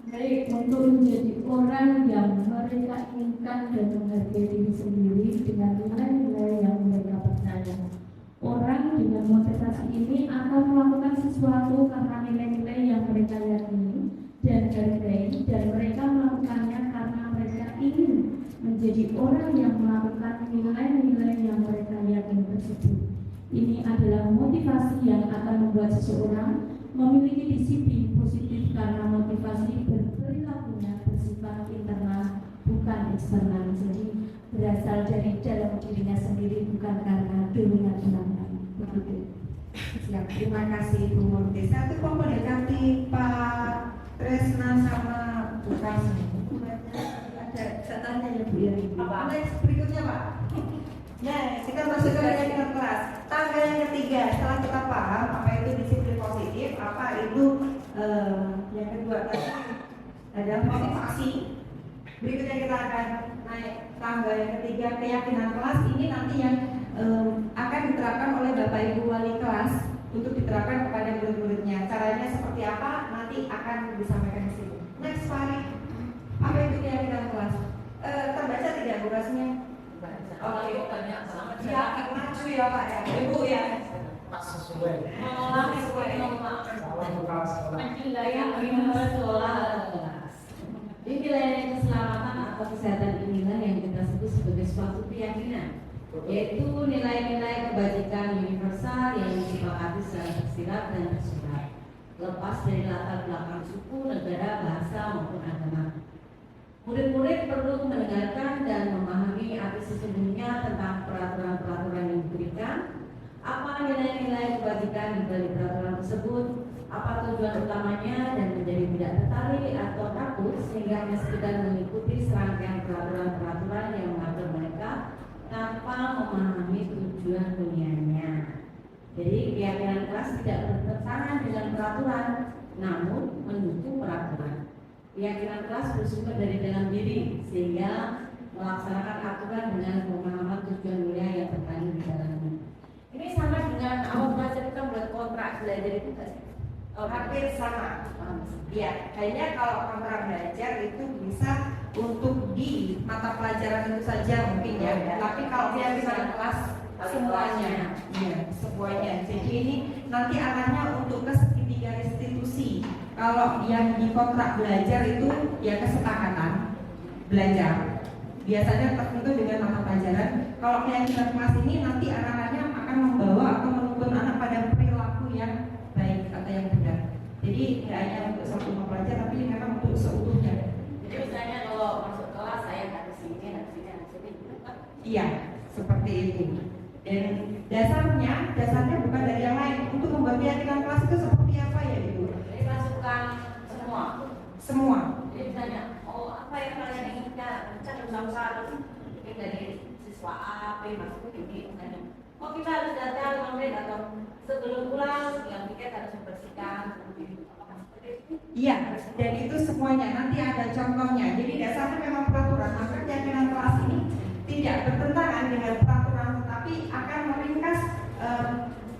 [SPEAKER 1] Baik, untuk menjadi orang yang mereka inginkan dan menghargai diri sendiri dengan nilai-nilai yang mereka percaya. Orang dengan motivasi ini akan melakukan sesuatu karena nilai-nilai yang mereka yakini dan hargai, dan mereka melakukannya karena mereka ingin menjadi orang yang melakukan nilai-nilai yang mereka yakini tersebut. Ini adalah motivasi yang akan membuat seseorang memiliki disiplin positif karena motivasi berperilakunya bersifat internal bukan eksternal. Jadi berasal dari dalam dirinya sendiri bukan karena dorongan orang lain. Begitu.
[SPEAKER 4] Siap, terima kasih Bu Murti. Satu mendekati Pak Tresna sama Bu Kasmi. Ada catanya ya Bu ya. Next berikutnya Pak. Nah, kita masuk ke keyakinan kelas. Tangga yang ketiga, setelah kita paham apa itu disiplin positif, apa itu yang kedua adalah motivasi. Berikutnya kita akan naik tangga yang ketiga, keyakinan kelas. Ini nanti yang akan diterapkan oleh Bapak Ibu Wali kelas untuk diterapkan kepada murid-muridnya. Caranya seperti apa nanti akan disampaikan di sini. Next Pak, apa itu keyakinan kelas? Terbaca tidak durasinya? Oke, ya maju ya Pak ya, Ibu ya.
[SPEAKER 3] Sesuai.
[SPEAKER 10] Nilai keselamatan atau kesehatan inilah yang kita sebut sebagai suatu keyakinan, yaitu nilai-nilai kebajikan universal yang disepakati secara tersirat dan tersurat, lepas dari latar belakang suku, negara, bahasa maupun agama. Murid-murid perlu mendengarkan dan memahami arti sesungguhnya tentang peraturan-peraturan yang diberikan, apa nilai-nilai kebajikan di balik peraturan tersebut, apa tujuan utamanya, dan menjadi tidak tertarik atau takut sehingga hanya sekedar mengikuti serangkaian peraturan-peraturan yang mengatur mereka tanpa memahami tujuan dunianya. Jadi keyakinan kelas tidak bertentangan dengan peraturan, namun mendukung peraturan. Keyakinan kelas bersumber dari dalam diri sehingga melaksanakan aturan dengan pemahaman tujuan mulia yang terkandung di dalamnya. Ini sama dengan awal belajar kita buat kontrak belajar itu kan?
[SPEAKER 4] Hampir sama. Ya, kayaknya kalau kontrak belajar itu bisa untuk di mata pelajaran itu saja mungkin ya. Tapi kalau keyakinan kelas semuanya, ya semuanya. Jadi ini nanti arahnya untuk ke segitiga restitusi. Kalau yang di kontrak belajar itu ya kesepakatan belajar. Biasanya tertentu dengan mata pelajaran. Kalau keyakinan kelas ini nanti arahnya akan membawa atau menuntun anak pada perilaku yang baik atau yang benar. Jadi tidak hanya untuk satu mata pelajaran, tapi memang untuk seutuhnya.
[SPEAKER 10] Jadi misalnya kalau masuk kelas saya nggak kesini, nggak kesini, nggak kesini.
[SPEAKER 4] Iya, seperti itu. Dan dasarnya bukan dari yang lain. Untuk membuat keyakinan kelas itu seperti apa ya Ibu?
[SPEAKER 10] Jadi masukkan semua.
[SPEAKER 4] Semua.
[SPEAKER 10] Jadi misalnya, oh apa yang kalian inginkan? Kan usaha mungkin dari siswa A, B masuk ke ini misalnya. Oh kita harus datang menit atau sebelum pulang yang tiket harus membersihkan seperti itu. Apakah seperti itu?
[SPEAKER 4] Iya, dan itu semuanya nanti ada contohnya. Jadi dasarnya memang peraturan. Maka keyakinan kelas ini tidak bertentangan dengan peraturan, tetapi akan meringkas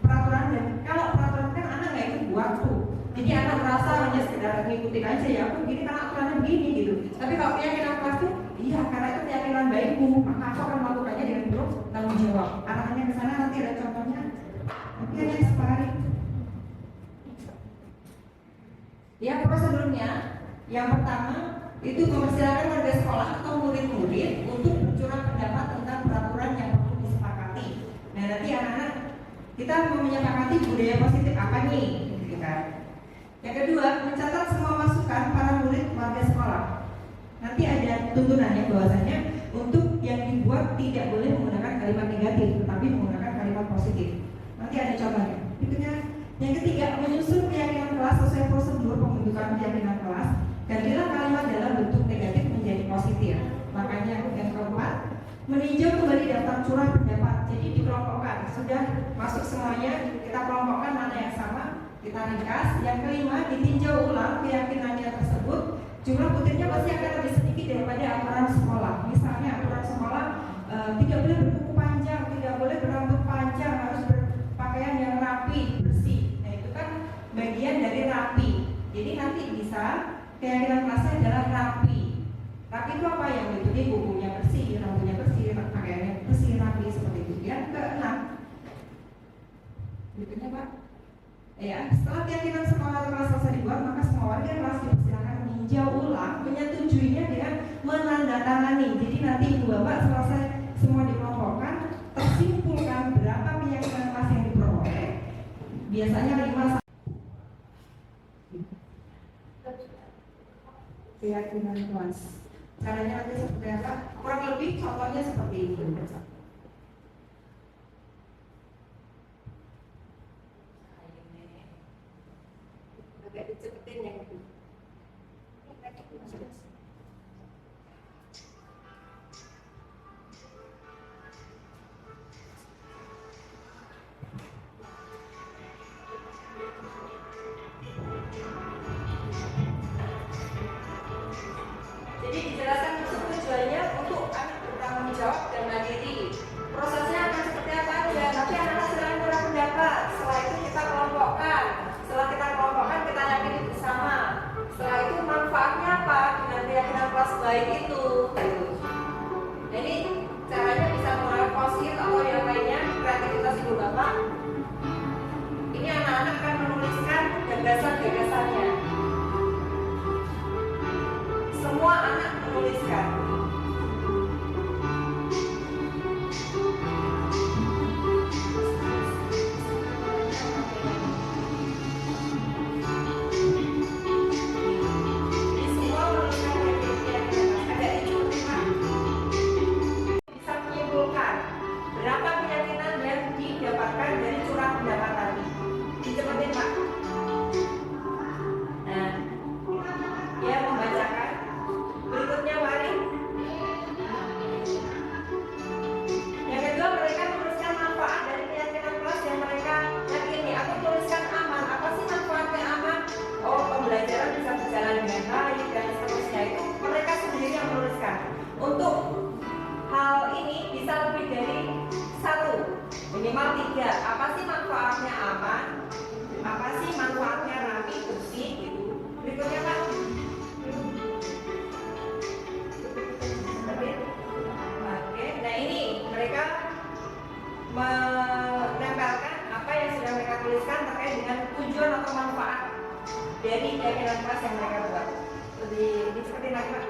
[SPEAKER 4] peraturan. Dan kalau peraturan kan anak nggak ikut waktu, jadi anak merasa hanya sekedar ngikutin aja ya, aku begini karena aturannya begini gitu. Tapi kalau keyakinan kelas tuh, iya karena itu keyakinan baikku, maka aku akan melakukannya dengan penuh tanggung jawab. Arahannya ke sana nanti ada contohnya. Oke, next Pak Ari. Ya, prosedurnya yang pertama itu mempersilahkan warga sekolah atau murid-murid untuk bercurah pendapat tentang peraturan yang perlu disepakati. Nah, nanti anak-anak kita mau menyepakati budaya positif apa nih, gitu kan? Yang kedua, mencatat semua masukan para murid warga sekolah. Nanti ada tuntunannya bahwasanya untuk yang dibuat tidak boleh menggunakan kalimat negatif, tetapi menggunakan kalimat positif. Nanti ada contohnya. Berikutnya, yang ketiga, menyusun keyakinan kelas sesuai prosedur pembentukan keyakinan kelas. Gantilah kalimat dalam bentuk negatif menjadi positif. Makanya yang keempat, meninjau kembali daftar curah pendapat. Jadi dikelompokkan. Sudah masuk semuanya, kita kelompokkan mana yang sama, kita ringkas. Yang kelima, ditinjau ulang keyakinannya tersebut. Jumlah butirnya pasti akan lebih sedikit daripada aturan sekolah. Misalnya aturan sekolah tidak boleh berkuku panjang, tidak boleh berambut panjang, harus berpakaian yang rapi, bersih. Nah itu kan bagian dari rapi. Jadi nanti bisa keyakinan kelasnya adalah rapi. Rapi itu apa yang diikuti? Bukunya bersih, rambutnya bersih, pakaiannya bersih, rapi seperti itu. Yang keenam, berikutnya Pak. Ya, setelah keyakinan sekolah atau kelas selesai dibuat, maka semua warga kelas dipersilakan meninjau ulang, menyetujuinya dengan menandatangani. Jadi nanti ibu bapak selesai semua dikelompokkan, tersimpulkan berapa keyakinan kelas yang diperoleh. Biasanya 5 keyakinan kelas. Caranya nanti seperti apa? Kurang lebih contohnya seperti itu. Agak dicepetin yang itu. Jadi dijelaskan tujuannya untuk anak bertanggung jawab dan mandiri. Prosesnya akan seperti apa aja? Nanti anak-anak silakan berpendapat. Setelah itu kita kelompokkan. Setelah kita kelompokkan, kita yakini bersama. Setelah itu manfaatnya apa dengan keyakinan kelas baik itu? Jadi caranya bisa melalui post-it atau yang lainnya, kreativitas ibu bapak. Ini anak-anak akan menuliskan gagasan-gagasannya. Semua anak menuliskan. Minimal 3. Apa sih manfaatnya aman? Apa sih manfaatnya rapi, bersih gitu. Berikutnya Pak. Oke, nah ini mereka menempelkan apa yang sudah mereka tuliskan terkait dengan tujuan atau manfaat dari keyakinan kelas yang mereka buat. Seperti lagi Pak.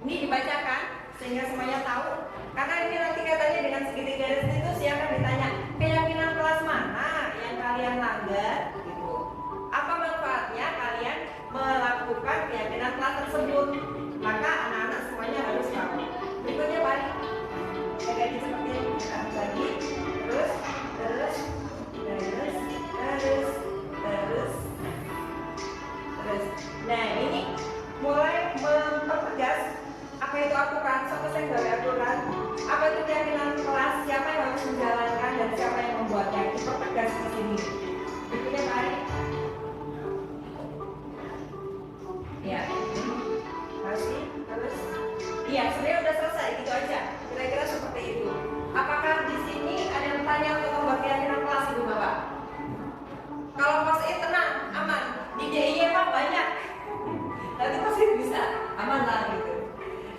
[SPEAKER 4] Ini dibacakan sehingga semuanya tahu, karena ini nanti katanya dengan segitiga restitusi akan ditanya keyakinan kelas mana yang kalian langgar gitu. Apa manfaatnya kalian melakukan keyakinan kelas tersebut? Maka anak-anak semuanya harus tahu. Berikutnya Pak, jadi seperti lagi, terus. Nah ini mulai mempertegas apa itu aturan, siapa yang gawe aturan, apa itu keyakinan kelas, siapa yang harus menjalankan dan siapa yang membuatnya, dipertegas di sini. Berikutnya Pak Ari. Ya, masih terus. Iya, sebenarnya udah selesai, gitu aja. Kira-kira seperti itu. Apakah di sini ada yang bertanya untuk membuat keyakinan kelas, Ibu Bapak?
[SPEAKER 3] iya Pak banyak. Nanti pasti bisa aman lah gitu.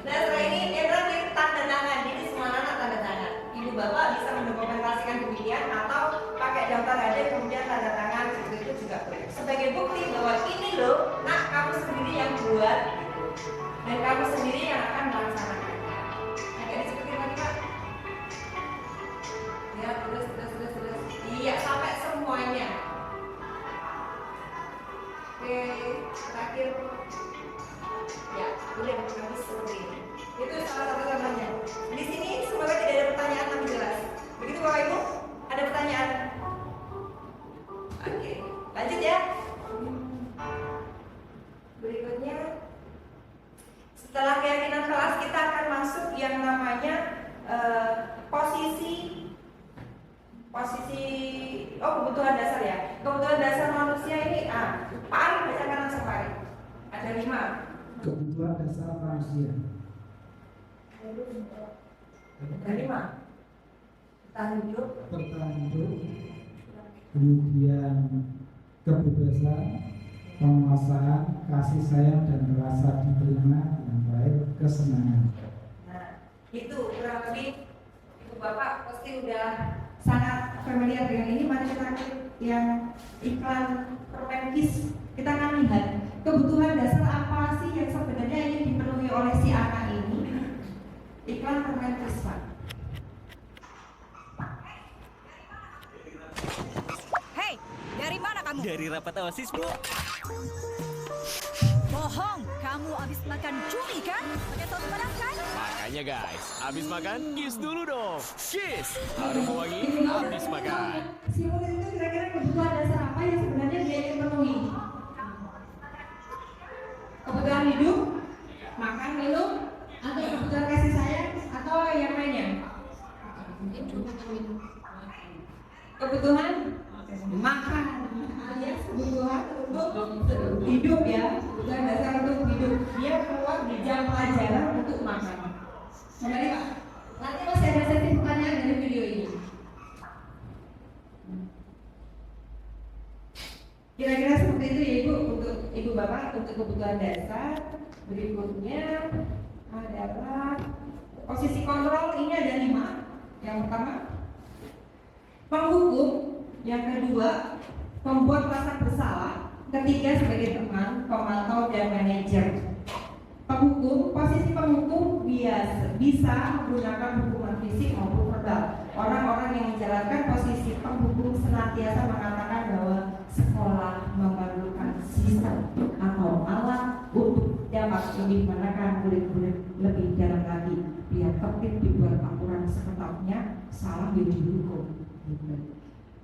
[SPEAKER 3] Nah setelah ini terakhir tanda tangan. Jadi semua anak tanda tangan. Ibu bapak bisa mendokumentasikan demikian atau pakai daftar aja kemudian tanda tangan itu juga boleh. Sebagai bukti bahwa ini loh, nak kamu sendiri yang buat dan kamu sendiri yang akan melaksanakan. Agak seperti tadi Pak. Ya terus. Iya sampai semuanya. Oke, terakhir ya boleh kami seperti ini. Itu salah satu contohnya. Di sini semoga tidak ada pertanyaan tapi jelas. Begitu Bapak Ibu? Ada pertanyaan? Oke, lanjut ya. Berikutnya, setelah keyakinan kelas kita akan masuk yang namanya kebutuhan dasar ya. Kebutuhan dasar manusia ini paling bacakan langsung paling. Ada 5.
[SPEAKER 11] Kebutuhan dasar manusia.
[SPEAKER 3] Ada 5. Bertahan hidup,
[SPEAKER 11] kemudian kebebasan, penguasaan, kasih sayang dan rasa diterima yang baik, kesenangan.
[SPEAKER 3] Nah, itu kurang lebih Ibu Bapak pasti udah sangat familiar dengan ini. Mari kita yang iklan Permenkes, kita akan lihat kebutuhan dasar apa sih yang sebenarnya ingin dipenuhi oleh si anak ini. Iklan Permenkes Pak.
[SPEAKER 12] Hei, dari mana kamu?
[SPEAKER 13] Dari rapat OSIS, Bu.
[SPEAKER 12] Bohong, kamu habis makan cumi kan? Pakai saus padang kan?
[SPEAKER 13] Makanya guys, habis makan kiss dulu dong. Kiss, harum wangi habis makan.
[SPEAKER 3] Si murid itu kira-kira kebutuhan dasar apa yang sebenarnya dia ingin penuhi? Kebutuhan hidup, makan, minum, atau kebutuhan kasih sayang, atau yang lainnya? Kebutuhan makan alias kebutuhan untuk hidup ya, kebutuhan dasar untuk hidup. Dia keluar di jam pelajaran untuk makan. Kembali Pak, nanti masih ada sesi pertanyaan dari video ini. Kira-kira seperti itu ya Ibu, untuk Ibu Bapak untuk kebutuhan dasar. Berikutnya adalah posisi kontrol, ini ada 5. Yang pertama penghukum, yang kedua pembuat rasa bersalah, ketiga sebagai teman, pemantau dan manajer. Penghukum, posisi penghukum bisa menggunakan hukuman fisik maupun verbal. Orang-orang yang menjalankan posisi penghukum senantiasa mengatakan bahwa sekolah memerlukan sistem atau alat untuk dapat lebih menekan murid-murid lebih dalam lagi. Biar tertib dibuat aturan seketatnya, salah ya dihukum.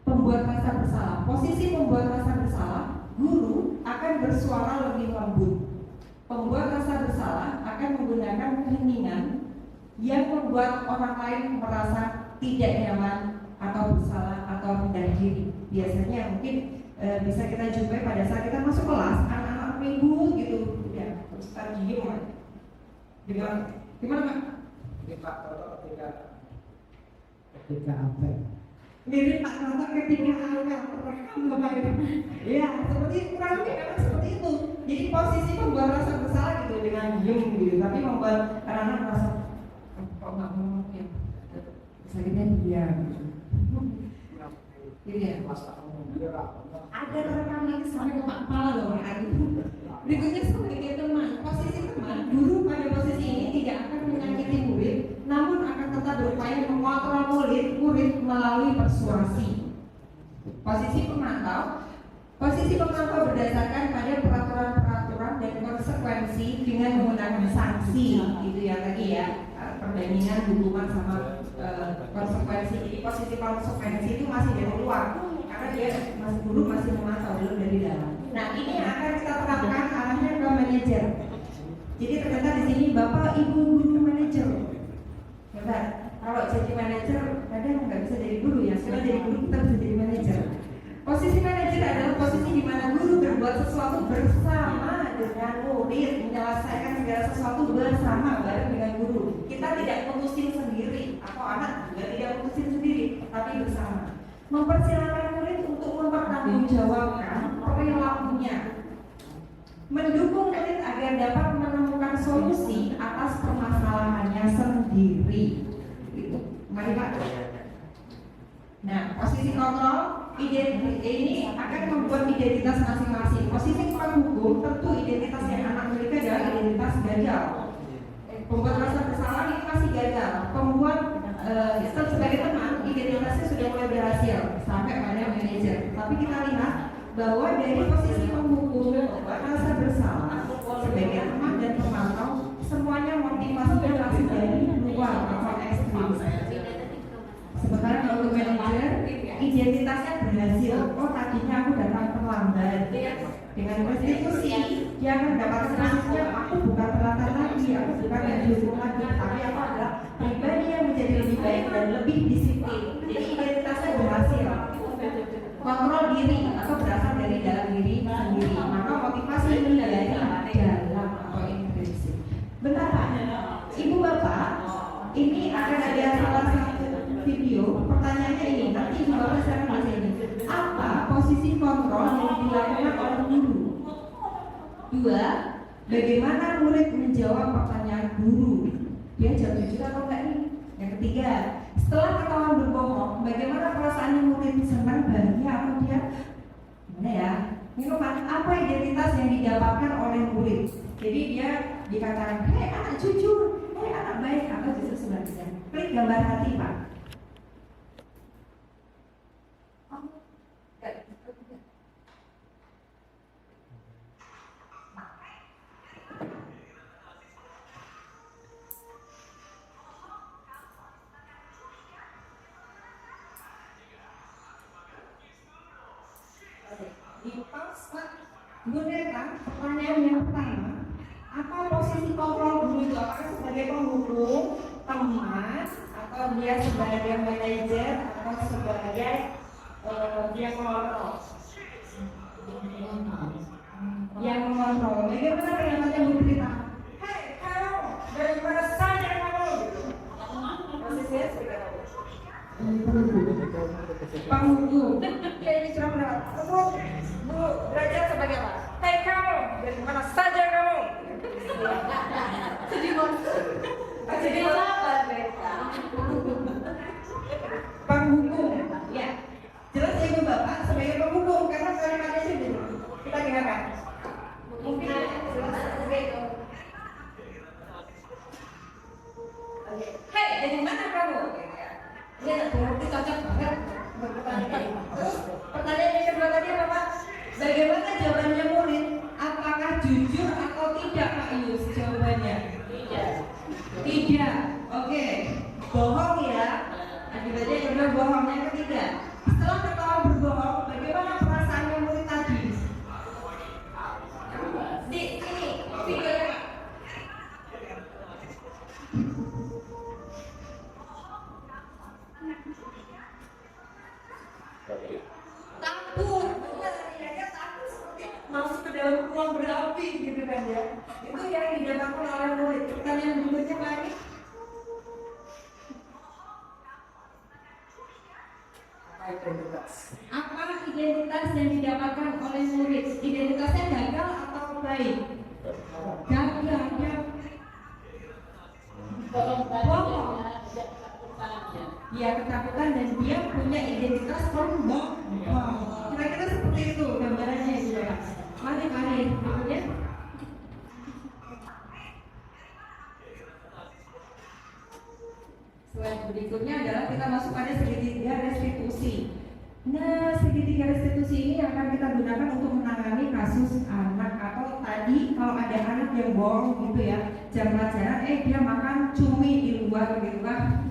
[SPEAKER 3] Pembuat rasa bersalah, posisi pembuat rasa bersalah, guru akan bersuara lebih lembut. Pembuat rasa bersalah akan menggunakan keheningan yang membuat orang lain merasa tidak nyaman atau bersalah atau rendah diri. Biasanya mungkin bisa kita jumpai pada saat kita masuk kelas, anak-anak minggu gitu, ya kita diem aja. Gimana Pak?
[SPEAKER 11] Ini Pak Toto ketika apa?
[SPEAKER 3] Mirip Pak Toto ketika awal rekam Bapak Ibu. Ya, seperti kurang lebih memang seperti itu. Jadi posisi membuat rasa bersalah gitu dengan diem gitu, tapi membuat anak-anak merasa kok nggak ngomong ya, sakitnya dia. Gitu ya. Ada rekaman sampai ke kepala loh hari itu. Berikutnya sebagai teman, posisi teman, guru pada posisi ini tidak akan menyakiti murid, namun akan tetap berupaya mengontrol murid melalui persuasi. Posisi pemantau berdasarkan pada peraturan-peraturan dan konsekuensi dengan menggunakan sanksi, gitu ya tadi ya, perbandingan hukuman sama konsekuensi. Jadi posisi konsekuensi itu masih dari luar, karena dia guru masih memantau dulu dari dalam. Nah ini yang akan kita terapkan arahnya ke manajer. Jadi ternyata di sini Bapak Ibu guru manajer. Benar. Kalau jadi manajer kadang nggak bisa jadi guru ya. Setelah jadi guru kita bisa jadi manajer. Posisi manajer adalah posisi di mana guru berbuat sesuatu bersama dengan murid, menyelesaikan segala sesuatu bersama bareng dengan guru. Kita tidak putusin sendiri, atau anak juga tidak putusin sendiri, tapi bersama. Mempersilahkan murid untuk mempertanggungjawabkan perilakunya.
[SPEAKER 4] mendukung murid agar dapat menemukan solusi atas permasalahannya sendiri. Itu, mari Pak. Nah, posisi kontrol ini akan membuat identitas masing-masing. Posisi penghukum tentu identitas yang anak miliki adalah identitas gagal. Pembuat rasa bersalah ini masih gagal. Pembuat sebagai teman identitasnya sudah mulai berhasil sampai pada manajer. Tapi kita lihat bahwa dari posisi penghukum rasa bersalah sebagai teman dan pemantau semuanya motivasinya masih dari luar atau ekstrim. Sementara kalau untuk manajer identitasnya berhasil. Oh tadinya aku datang terlambat. Dengan restitusi dia akan mendapatkan hasilnya. Aku bukan terlambat lagi, aku bukan yang dihukum lagi, tapi aku adalah pribadi yang menjadi lebih baik dan lebih disiplin. Jadi identitasnya berhasil. Kontrol diri atau berasal dari dalam diri sendiri. Maka motivasi ini dari dalam atau intrinsik. Bentar Pak, Ibu Bapak, ini akan ada salah satu video. Pertanyaannya ini, nanti Ibu Bapak sekarang bahas ini. Apa posisi kontrol yang dilakukan oleh guru? 2. Bagaimana murid menjawab pertanyaan guru? Dia jawab jujur atau enggak nih? Yang ketiga, setelah ketahuan berbohong, bagaimana perasaan murid? Senang, bahagia, atau dia gimana ya? Minuman, apa identitas yang didapatkan oleh murid? Jadi dia dikatakan, hei anak jujur, hei anak baik, atau justru sebaliknya. Klik gambar hati Pak. Gunakan pertanyaan yang pertama, apa posisi kontrol guru itu? Apakah sebagai penghukum, teman, atau dia sebagai manajer, atau sebagai dia mengontrol? Yang mengontrol. Bagaimana pendapatnya Bu Trita? Hei kamu, dari mana saja kamu? Posisinya sebagai apa? Penghukum. Dia ini sudah mendapat. Bu belajar sebagai apa? Hei kamu, dari mana saja kamu? Jadi apa mereka? Penghukum, ya. Jelas Ibu Bapak sebagai penghukum karena kalimatnya itu kita dengarkan. Mungkin jelas sebagai itu. Hei, dari mana kamu? Ini berarti cocok banget berpertanyaan. Terus pertanyaan yang kedua tadi apa Pak? Bagaimana jawabannya murid? Apakah jujur atau tidak Pak Yus? Jawabannya tidak. Oke. Bohong ya. Akibatnya yang kedua bohong. Yang ketiga, setelah ketahuan berbohong, bagaimana perasaannya murid tadi? Di sini videonya Pak. Takut, ya takut seperti masuk ke dalam ruang berapi gitu kan ya. Itu yang didapatkan oleh murid. Pertanyaan berikutnya lagi. Apa identitas yang didapatkan oleh murid? Identitasnya gagal atau baik? Gagal. Bohong. Dia ketakutan dan dia punya identitas pembohong. Kira-kira seperti itu gambarannya ya. Mari berikutnya. Slide berikutnya adalah kita masuk pada segitiga restitusi. Nah, segitiga restitusi ini akan kita gunakan untuk menangani kasus anak atau tadi kalau ada anak yang bohong gitu ya, jam pelajaran dia makan cumi di luar gitu kan.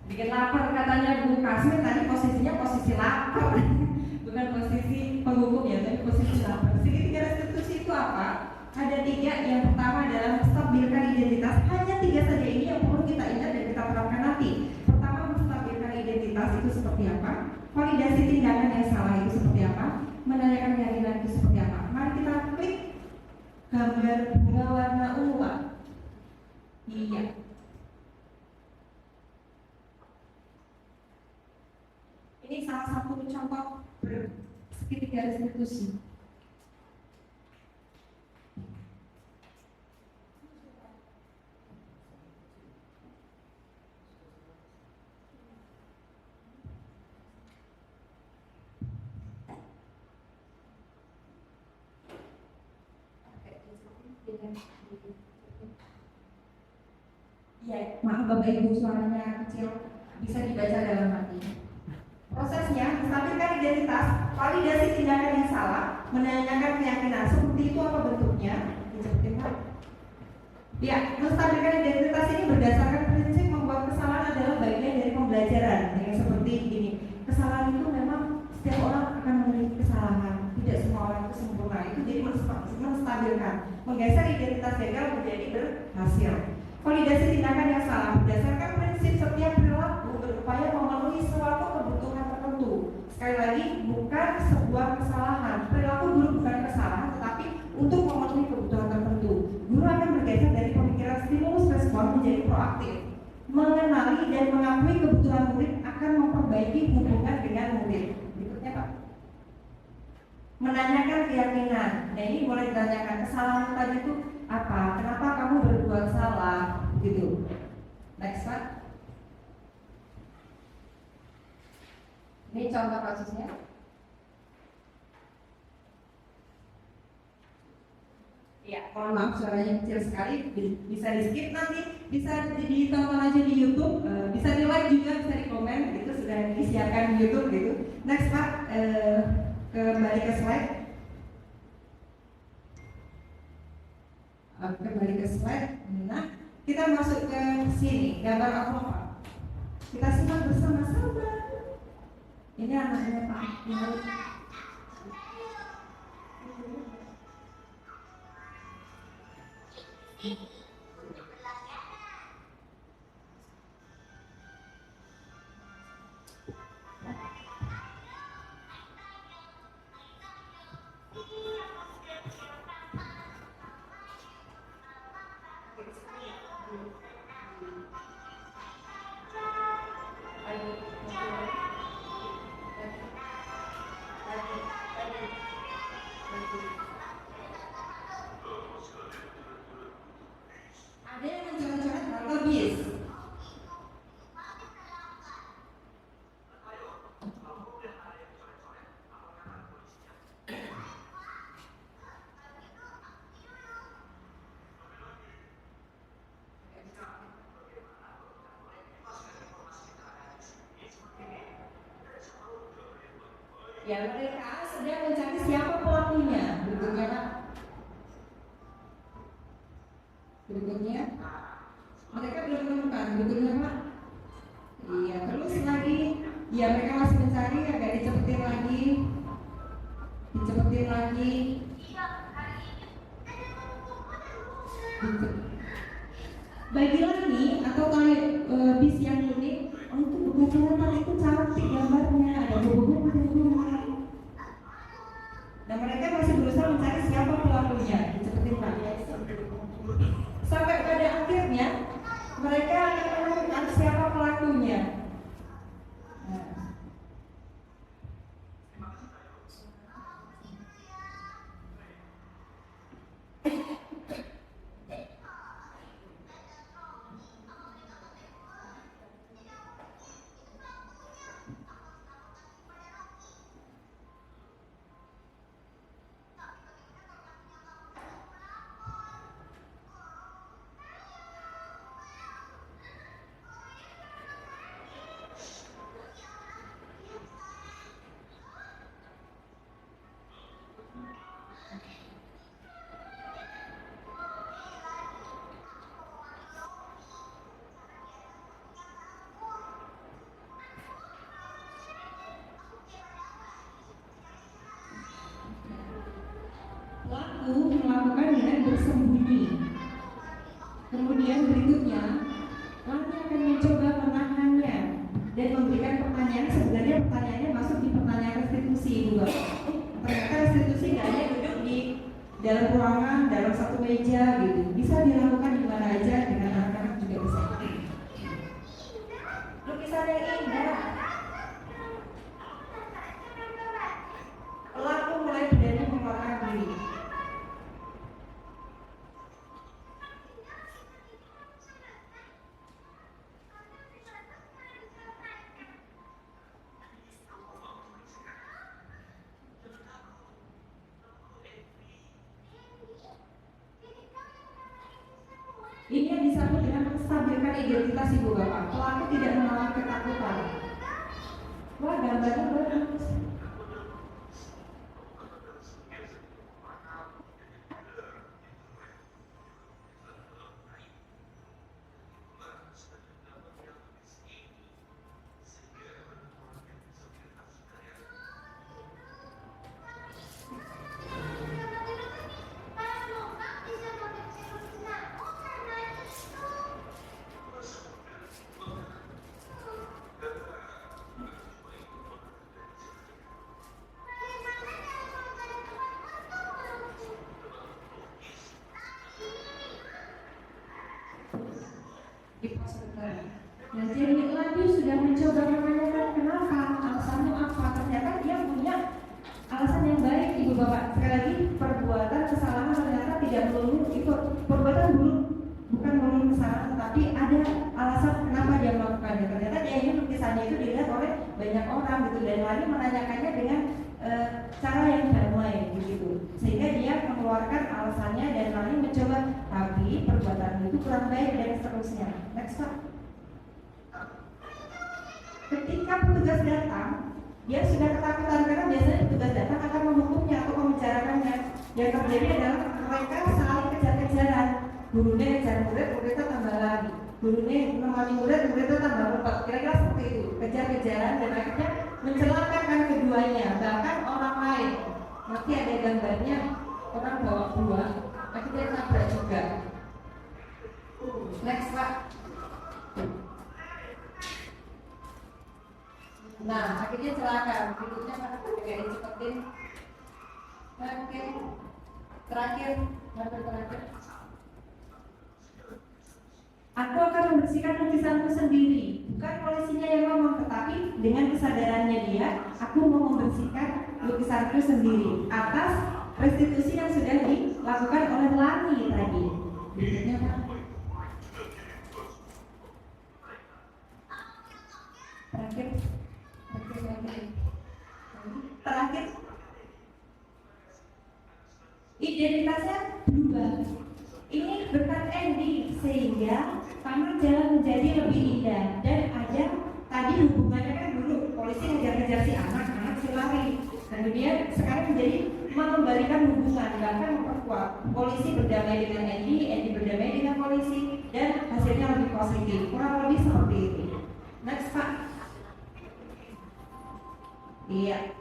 [SPEAKER 4] Bikin lapar katanya Bu Kasmi tadi posisinya posisi lapar bukan posisi penghukum ya, tapi posisi lapar. Segitiga restitusi itu apa? Ada 3. Yang pertama adalah stabilkan identitas. Hanya 3 saja ini yang perlu kita ingat dan kita terapkan nanti. Pertama, menstabilkan identitas itu seperti apa? Validasi tindakan yang salah itu seperti apa? Menanyakan keyakinan itu seperti apa? Mari kita klik gambar bunga warna ungu Pak. Iya. Ini salah satu contoh segitiga restitusi. Iya, maaf Bapak Ibu, suaranya kecil, bisa dibaca dalam hati. Prosesnya, menstabilkan identitas, validasi tindakan yang salah, menanyakan keyakinan seperti itu apa bentuknya, dicepetin Pak. Ya, menstabilkan identitas ini berdasarkan prinsip membuat kesalahan adalah bagian dari pembelajaran. Yang seperti ini, kesalahan itu memang setiap orang akan memiliki kesalahan, tidak semua orang itu sempurna. Itu jadi menstabilkan, menggeser identitas gagal menjadi berhasil. Validasi tindakan yang salah berdasarkan prinsip setiap perilaku berupaya memenuhi suatu kebutuhan tertentu. Sekali lagi, bukan sebuah kesalahan. Perilaku guru bukan kesalahan, tetapi untuk memenuhi kebutuhan tertentu. Guru akan bergeser dari pemikiran stimulus respon menjadi proaktif. Mengenali dan mengakui kebutuhan murid akan memperbaiki hubungan dengan murid. Berikutnya Pak. Menanyakan keyakinan. Nah ini boleh ditanyakan, kesalahan tadi itu apa? Kenapa kamu berbuat salah? Gitu. Next Pak. Ini contoh kasusnya. Ya, mohon maaf suaranya kecil sekali, bisa di skip nanti, bisa ditonton aja di YouTube, bisa di like juga, bisa di komen, itu sudah disiapkan di YouTube gitu. Next Pak, kembali ke slide. Kembali ke slide. Nah, kita masuk ke sini, gambar apa? Kita simak bersama-sama. Ini anaknya Pak. Ada yang mencoret-coret atau bis. Ya, mereka sedang mencari siapa pelakunya. Berikutnya Pak. Berikutnya, mereka belum menemukan. Berikutnya Pak. Iya, terus lagi. Ya, mereka masih mencari, agak dicepetin lagi. Dicepetin lagi. Bagi lagi atau kayak bis yang unik, untuk buka celana itu cantik gambarnya, ada buku-buku di rumah. Dan mereka masih berusaha mencari siapa pelakunya. Dicepetin Pak. Sampai pada akhirnya mereka akan menemukan siapa pelakunya. Pelaku melakukan dengan bersembunyi. Kemudian berikutnya, pelaku akan mencoba menahannya dan memberikan pertanyaan. Sebenarnya pertanyaannya masuk di pertanyaan restitusi, Ibu Bapak. Ternyata restitusi nggak hanya duduk di dalam ruangan, dalam satu meja gitu. Bisa dilakukan di mana aja, dengan anak-anak juga bisa. Lukisan yang indah. Pelaku mulai berani mengeluarkan diri. menstabilkan identitas ibu bapak. Pelaku tidak mengalami ketakutan. Wah, gambarnya bagus. Nah, jadi lagi sudah mencoba menanyakan kenapa, alasannya apa. Ternyata dia punya alasan yang baik, ibu bapak. Sekali lagi, perbuatan kesalahan ternyata tidak melulu itu perbuatan buruk, bukan melulu kesalahan, tetapi ada alasan kenapa dia melakukannya. Ternyata dia ingin lukisannya itu dilihat oleh banyak orang gitu, dan lagi menanyakannya dengan cara yang damai begitu, sehingga dia mengeluarkan alasannya dan lagi mencoba, tapi perbuatan itu kurang baik dan seterusnya. Next Pak. Ketika petugas datang, dia sudah ketakutan karena biasanya petugas datang akan menghukumnya atau membicarakannya. Yang terjadi adalah mereka saling kejar-kejaran. Gurunya kejar murid, muridnya tambah lagi. Gurunya menemani murid, muridnya tambah empat. Kira-kira seperti itu, kejar-kejaran dan akhirnya mencelakakan keduanya, bahkan orang lain. Nanti ada gambarnya, orang bawa buah, akhirnya nabrak juga. Next Pak. Nah, akhirnya celaka. Berikutnya mana agak dicepetin. Oke. Terakhir, nomor terakhir. Aku akan membersihkan lukisanku sendiri. Bukan polisinya yang ngomong, tetapi dengan kesadarannya dia, aku mau membersihkan lukisanku sendiri atas restitusi yang sudah dilakukan oleh Lani tadi. Berikutnya Pak. Terakhir, identitasnya berubah. Ini berkat Andy sehingga kamar jalan menjadi lebih indah dan ada tadi hubungannya kan dulu polisi ngejar-ngejar si anak si lari. Kemudian sekarang menjadi mengembalikan hubungan, bahkan memperkuat. Polisi berdamai dengan Andy berdamai dengan polisi, dan hasilnya lebih positif. Kurang lebih seperti itu. Next Pak. Iya.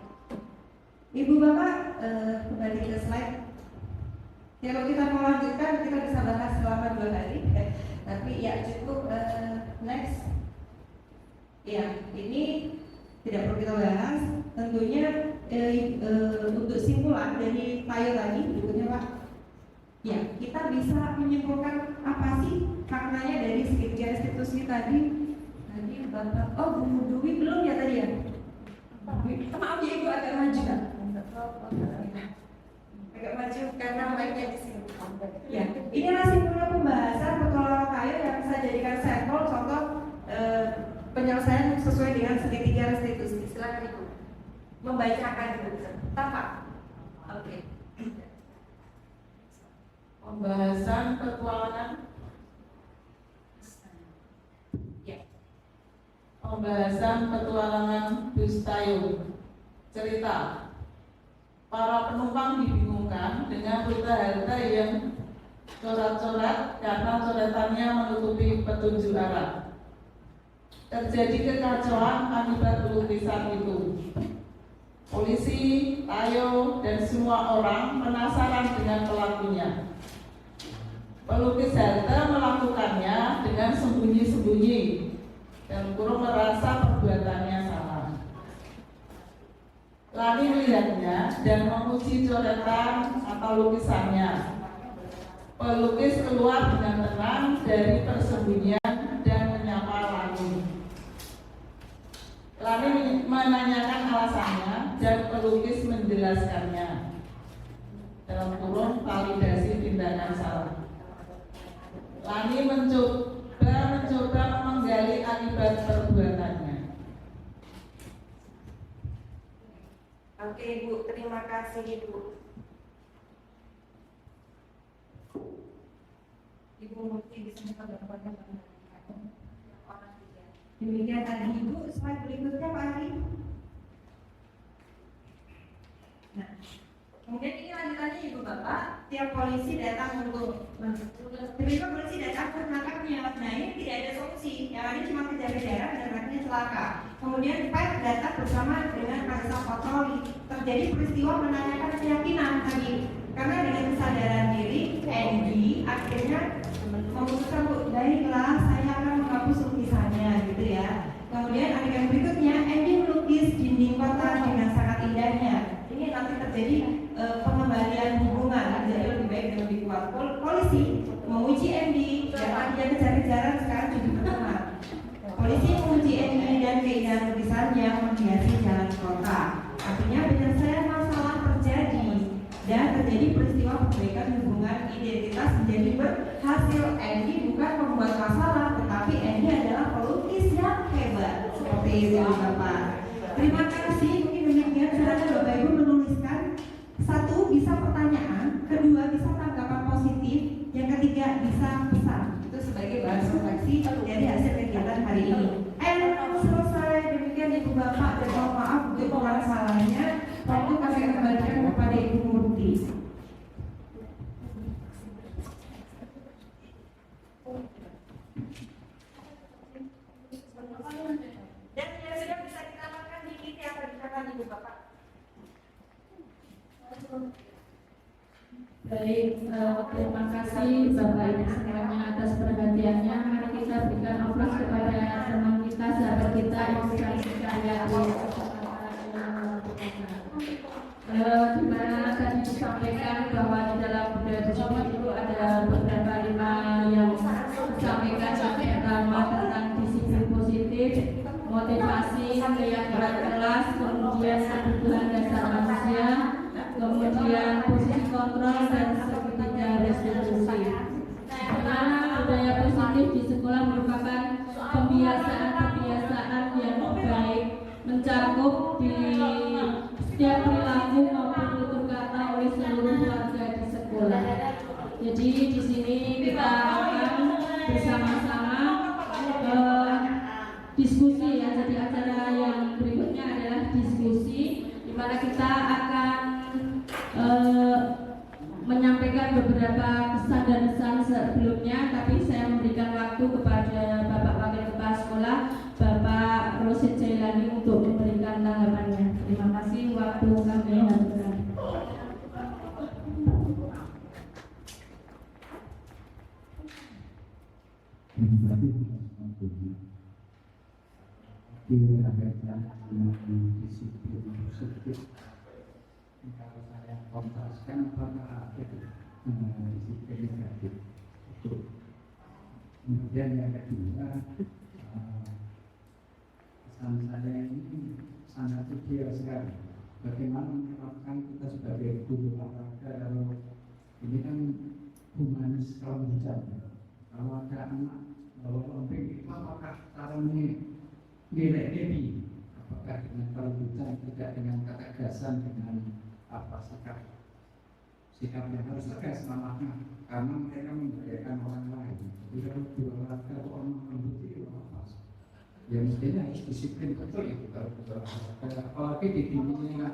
[SPEAKER 4] Ibu Bapak, kembali ke slide. Kalau kita mau lanjutkan, kita bisa bahas selama 2 hari. Tapi ya cukup. Next. Ya, ini tidak perlu kita bahas. Tentunya untuk simpulan dari Tayo tadi, berikutnya Pak. Ya, kita bisa menyimpulkan apa sih maknanya dari segitiga restitusi tadi. Tadi Bapak, Bu Dwi belum ya tadi ya? Maaf ya Ibu, agak maju kan? Agak maju karena mic-nya di sini. Ya, inilah simpulnya pembahasan petualangan Tayo yang saya jadikan sampel contoh penyelesaian sesuai dengan segitiga restitusi. Silakan Ibu membacakan dulu. Tampak. Oke.
[SPEAKER 7] Pembahasan petualangan. Pembahasan petualangan bus Tayo. Cerita. Para penumpang dibingungkan dengan rute halte yang coret-coret karena coretannya menutupi petunjuk arah. Terjadi kekacauan akibat lukisan itu. Polisi, Tayo, dan semua orang penasaran dengan pelakunya. Pelukis halte melakukannya dengan sembunyi-sembunyi dan kurang merasa perbuatannya salah. Lani melihatnya dan memuji coretan atau lukisannya. Pelukis keluar dengan tenang dari persembunyian dan menyapa Lani. Lani menanyakan alasannya dan pelukis menjelaskannya. Dalam kurung validasi tindakan salah. Lani mencoba menggali akibat perbuatannya.
[SPEAKER 4] Oke Ibu, terima kasih Ibu. Ibu mungkin bisa menambahkan. Demikian tadi Ibu. Slide berikutnya Pak Ari. Nah, kemudian ini lanjutannya Ibu Bapak, tiap polisi datang untuk tiba-tiba polisi datang untuk menangkapnya. Nah ini tidak ada solusi, yang ada cuma kejar-kejaran dan akhirnya celaka. Kemudian PET datang bersama dengan pada saat patroli, terjadi peristiwa menanyakan keyakinan tadi. Karena dengan kesadaran diri, Andy akhirnya memutuskan untuk baiklah saya akan menghapus lukisannya gitu ya. Kemudian adegan berikutnya, Andy melukis dinding kota dengan sangat indahnya. Ini nanti terjadi pengembalian hubungan, jadi lebih baik dan lebih kuat. Polisi menguji Andy dan dia kejar-kejaran sekarang jadi berteman. Polisi menguji Andy dan keindahan lukisannya menghiasi jalan kota. Artinya penyelesaian masalah terjadi dan terjadi peristiwa perbaikan hubungan identitas menjadi berhasil. Andy bukan membuat masalah, tetapi Andy adalah pelukis yang hebat. Seperti itu Bapak. Terima kasih. Mungkin demikian. Silakan Bapak Ibu menuliskan. Satu bisa pertanyaan, kedua bisa tanggapan positif, yang ketiga bisa pesan. Itu sebagai bahan refleksi dari hasil kegiatan hari ini. Selesai. Demikian Ibu Bapak, dan mohon maaf untuk kesalahannya. Waktu kami kembalikan kepada Ibu Murti. Dan yang sudah bisa ditambahkan dikit yang berdasarkan Ibu Bapak.
[SPEAKER 1] Baik, terima kasih Bapak Ibu semuanya atas perhatiannya. Mari kita berikan aplaus kepada teman kita, sahabat kita yang sedang berkarya di di mana tadi disampaikan bahwa di dalam budaya bersama itu ada beberapa lima yang disampaikan. Yang pertama tentang disiplin positif, motivasi, keyakinan kelas, kemudian kebutuhan dasar manusia, kemudian posisi kontrol dan segitiga restitusi. Karena budaya positif di sekolah merupakan pembiasaan yang baik, mencakup di setiap perilaku maupun tutur kata oleh seluruh warga di sekolah. Jadi di sini kita akan bersama-sama diskusi ya. Jadi acara yang berikutnya adalah diskusi, di mana kita akan menyampaikan beberapa kesan dan pesan sebelumnya, tapi saya memberikan waktu kepada Bapak Wakil Kepala Sekolah, Bapak Rosid Jailani untuk memberikan tanggapannya. Terima kasih, waktu kami habiskan.
[SPEAKER 11] Kalau saya kontraskan apakah ada disiplin negatif. Kemudian yang kedua, pesan saya ini sangat kecil sekali. Bagaimana menerapkan kita sebagai guru olahraga, kalau ini kan humanis kalau bicara. Kalau ada anak bawa lompeng itu apakah caranya nilai lebih? Apakah dengan kalau bicara tidak dengan ketegasan, dengan apa sikap yang harus tegas namanya, karena mereka membahayakan orang lain. Jadi kalau berolahraga orang membukti apa? Ya mestinya harus disiplin betul itu kalau berolahraga. Apalagi di dunia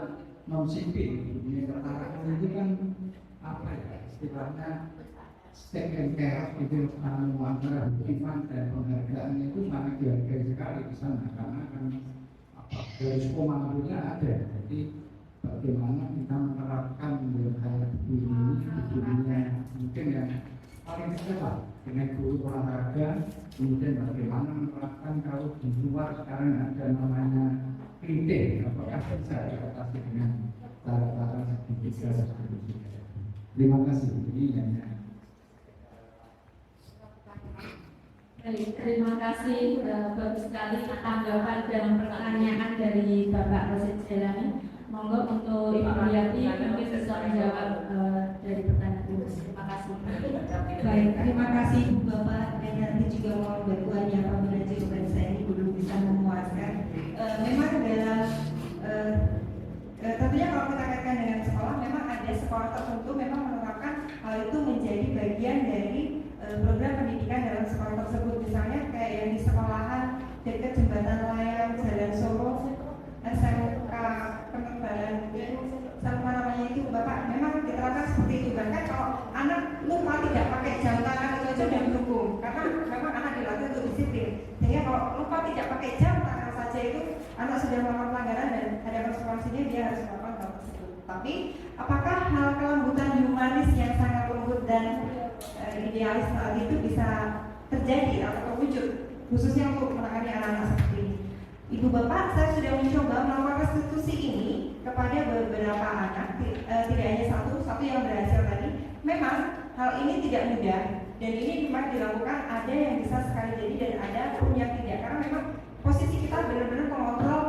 [SPEAKER 11] non sipil, di dunia pertahanan itu kan apa ya istilahnya stake and care itu antara hukuman dan penghargaan itu sangat dihargai sekali di sana, karena kan garis komandonya ada. Jadi bagaimana kita menerapkan hal ini di dunia mungkin yang paling kecil dengan guru olahraga, kemudian bagaimana menerapkan kalau di luar sekarang ada namanya kritik, apakah bisa diatasi dengan cara-cara sedikit seperti itu. Terima kasih. Ini yang
[SPEAKER 1] terima kasih, bagus sekali tanggapan dan pertanyaan dari Bapak Rosid Jailani. Monggo untuk Ibu Riyati mungkin bisa menjawab dari pertanyaan itu. Terima kasih.
[SPEAKER 4] Baik, terima kasih Bu Bapak, dan nanti juga mohon bantuannya apabila jawaban saya ini belum bisa memuaskan. Memang dalam tentunya kalau kita kaitkan dengan sekolah, memang ada sekolah tertentu memang menerapkan hal itu menjadi bagian dari program pendidikan dalam sekolah tersebut. Misalnya kayak yang di sekolahan dekat Sehingga kalau lupa tidak pakai jam tangan saja itu anak sudah melakukan pelanggaran dan ada konsekuensinya, dia harus melakukan hal tersebut. Tapi apakah hal kelembutan humanis yang sangat lembut dan idealis tadi itu bisa terjadi atau terwujud khususnya untuk menangani anak-anak seperti ini? Ibu bapak, saya sudah mencoba melakukan restitusi ini kepada beberapa anak, tidak hanya satu yang berhasil tadi. Memang hal ini tidak mudah dan ini memang dilakukan, ada yang bisa sekali jadi dan ada pun yang tidak, karena memang posisi kita benar-benar mengontrol,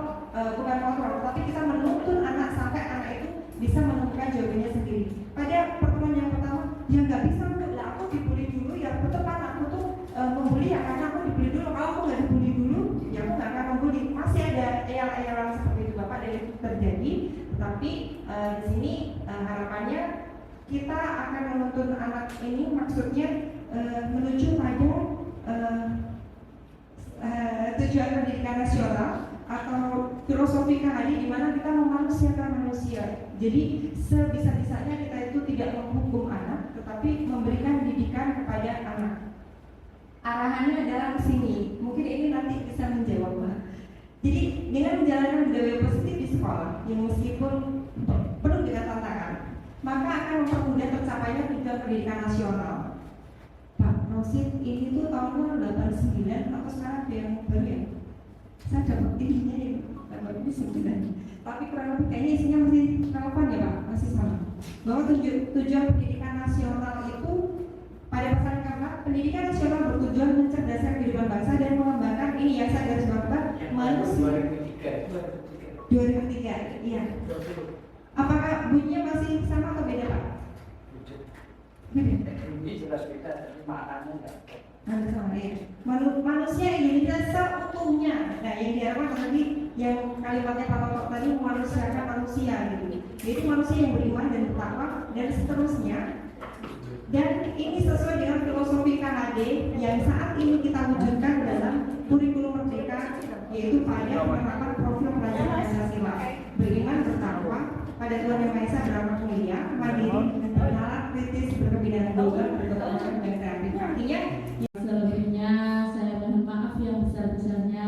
[SPEAKER 4] bukan kontrol, tapi kita menuntun anak sampai anak itu bisa menemukan jawabannya sendiri. Pada pertemuan yang pertama, ya nggak bisa, lah aku dibully dulu, ya betul kan aku tuh membuli ya karena aku dibully dulu. Kalau aku nggak dibully dulu, ya aku nggak akan membuli. Masih ada eyal-eyalan seperti itu bapak, dan itu terjadi. Tapi di sini harapannya kita akan menuntun anak ini, maksudnya menuju pada tujuan pendidikan nasional atau filosofi KHD di mana kita memanusiakan manusia. Jadi sebisa-bisanya kita itu tidak menghukum anak, tetapi memberikan didikan kepada anak. Arahannya adalah ke sini. Mungkin ini nanti bisa menjawab, Mbak. Jadi dengan menjalankan budaya positif di sekolah, yang meskipun penuh dengan tantangan, maka akan mempermudah tercapainya tujuan pendidikan nasional. Pak Rosid, ini tuh tahun 89 atau sekarang ada yang baru ya? Saya dapat ininya ya, dapat ini 9. Tapi kurang lebih kayaknya isinya masih relevan ya Pak, masih sama. Bahwa tujuan pendidikan nasional itu pada pasal keempat, pendidikan nasional bertujuan mencerdaskan kehidupan bangsa dan mengembangkan ini yang saya garis bawahi manusia. 2003, iya. Apakah bunyinya masih sama atau beda Pak?
[SPEAKER 11] Bunyi jelas beda, tapi maknanya enggak.
[SPEAKER 4] Sama ya. Manusia Indonesia seutuhnya. Nah yang diharapkan tadi, yang kalimatnya Pak Toto tadi, memanusiakan manusia gitu. Yaitu manusia yang beriman dan bertakwa dan seterusnya. Dan ini sesuai dengan filosofi KHD yang saat ini kita wujudkan dalam kurikulum merdeka, yaitu pada penerapan profil pelajar Pancasila, beriman, bertakwa pada Tuhan Yang Maha Esa, beramal mulia, mandiri, bernalar, kritis, berkebidanan global, berkembang dan kreatif. Artinya
[SPEAKER 1] selebihnya saya mohon maaf yang besar-besarnya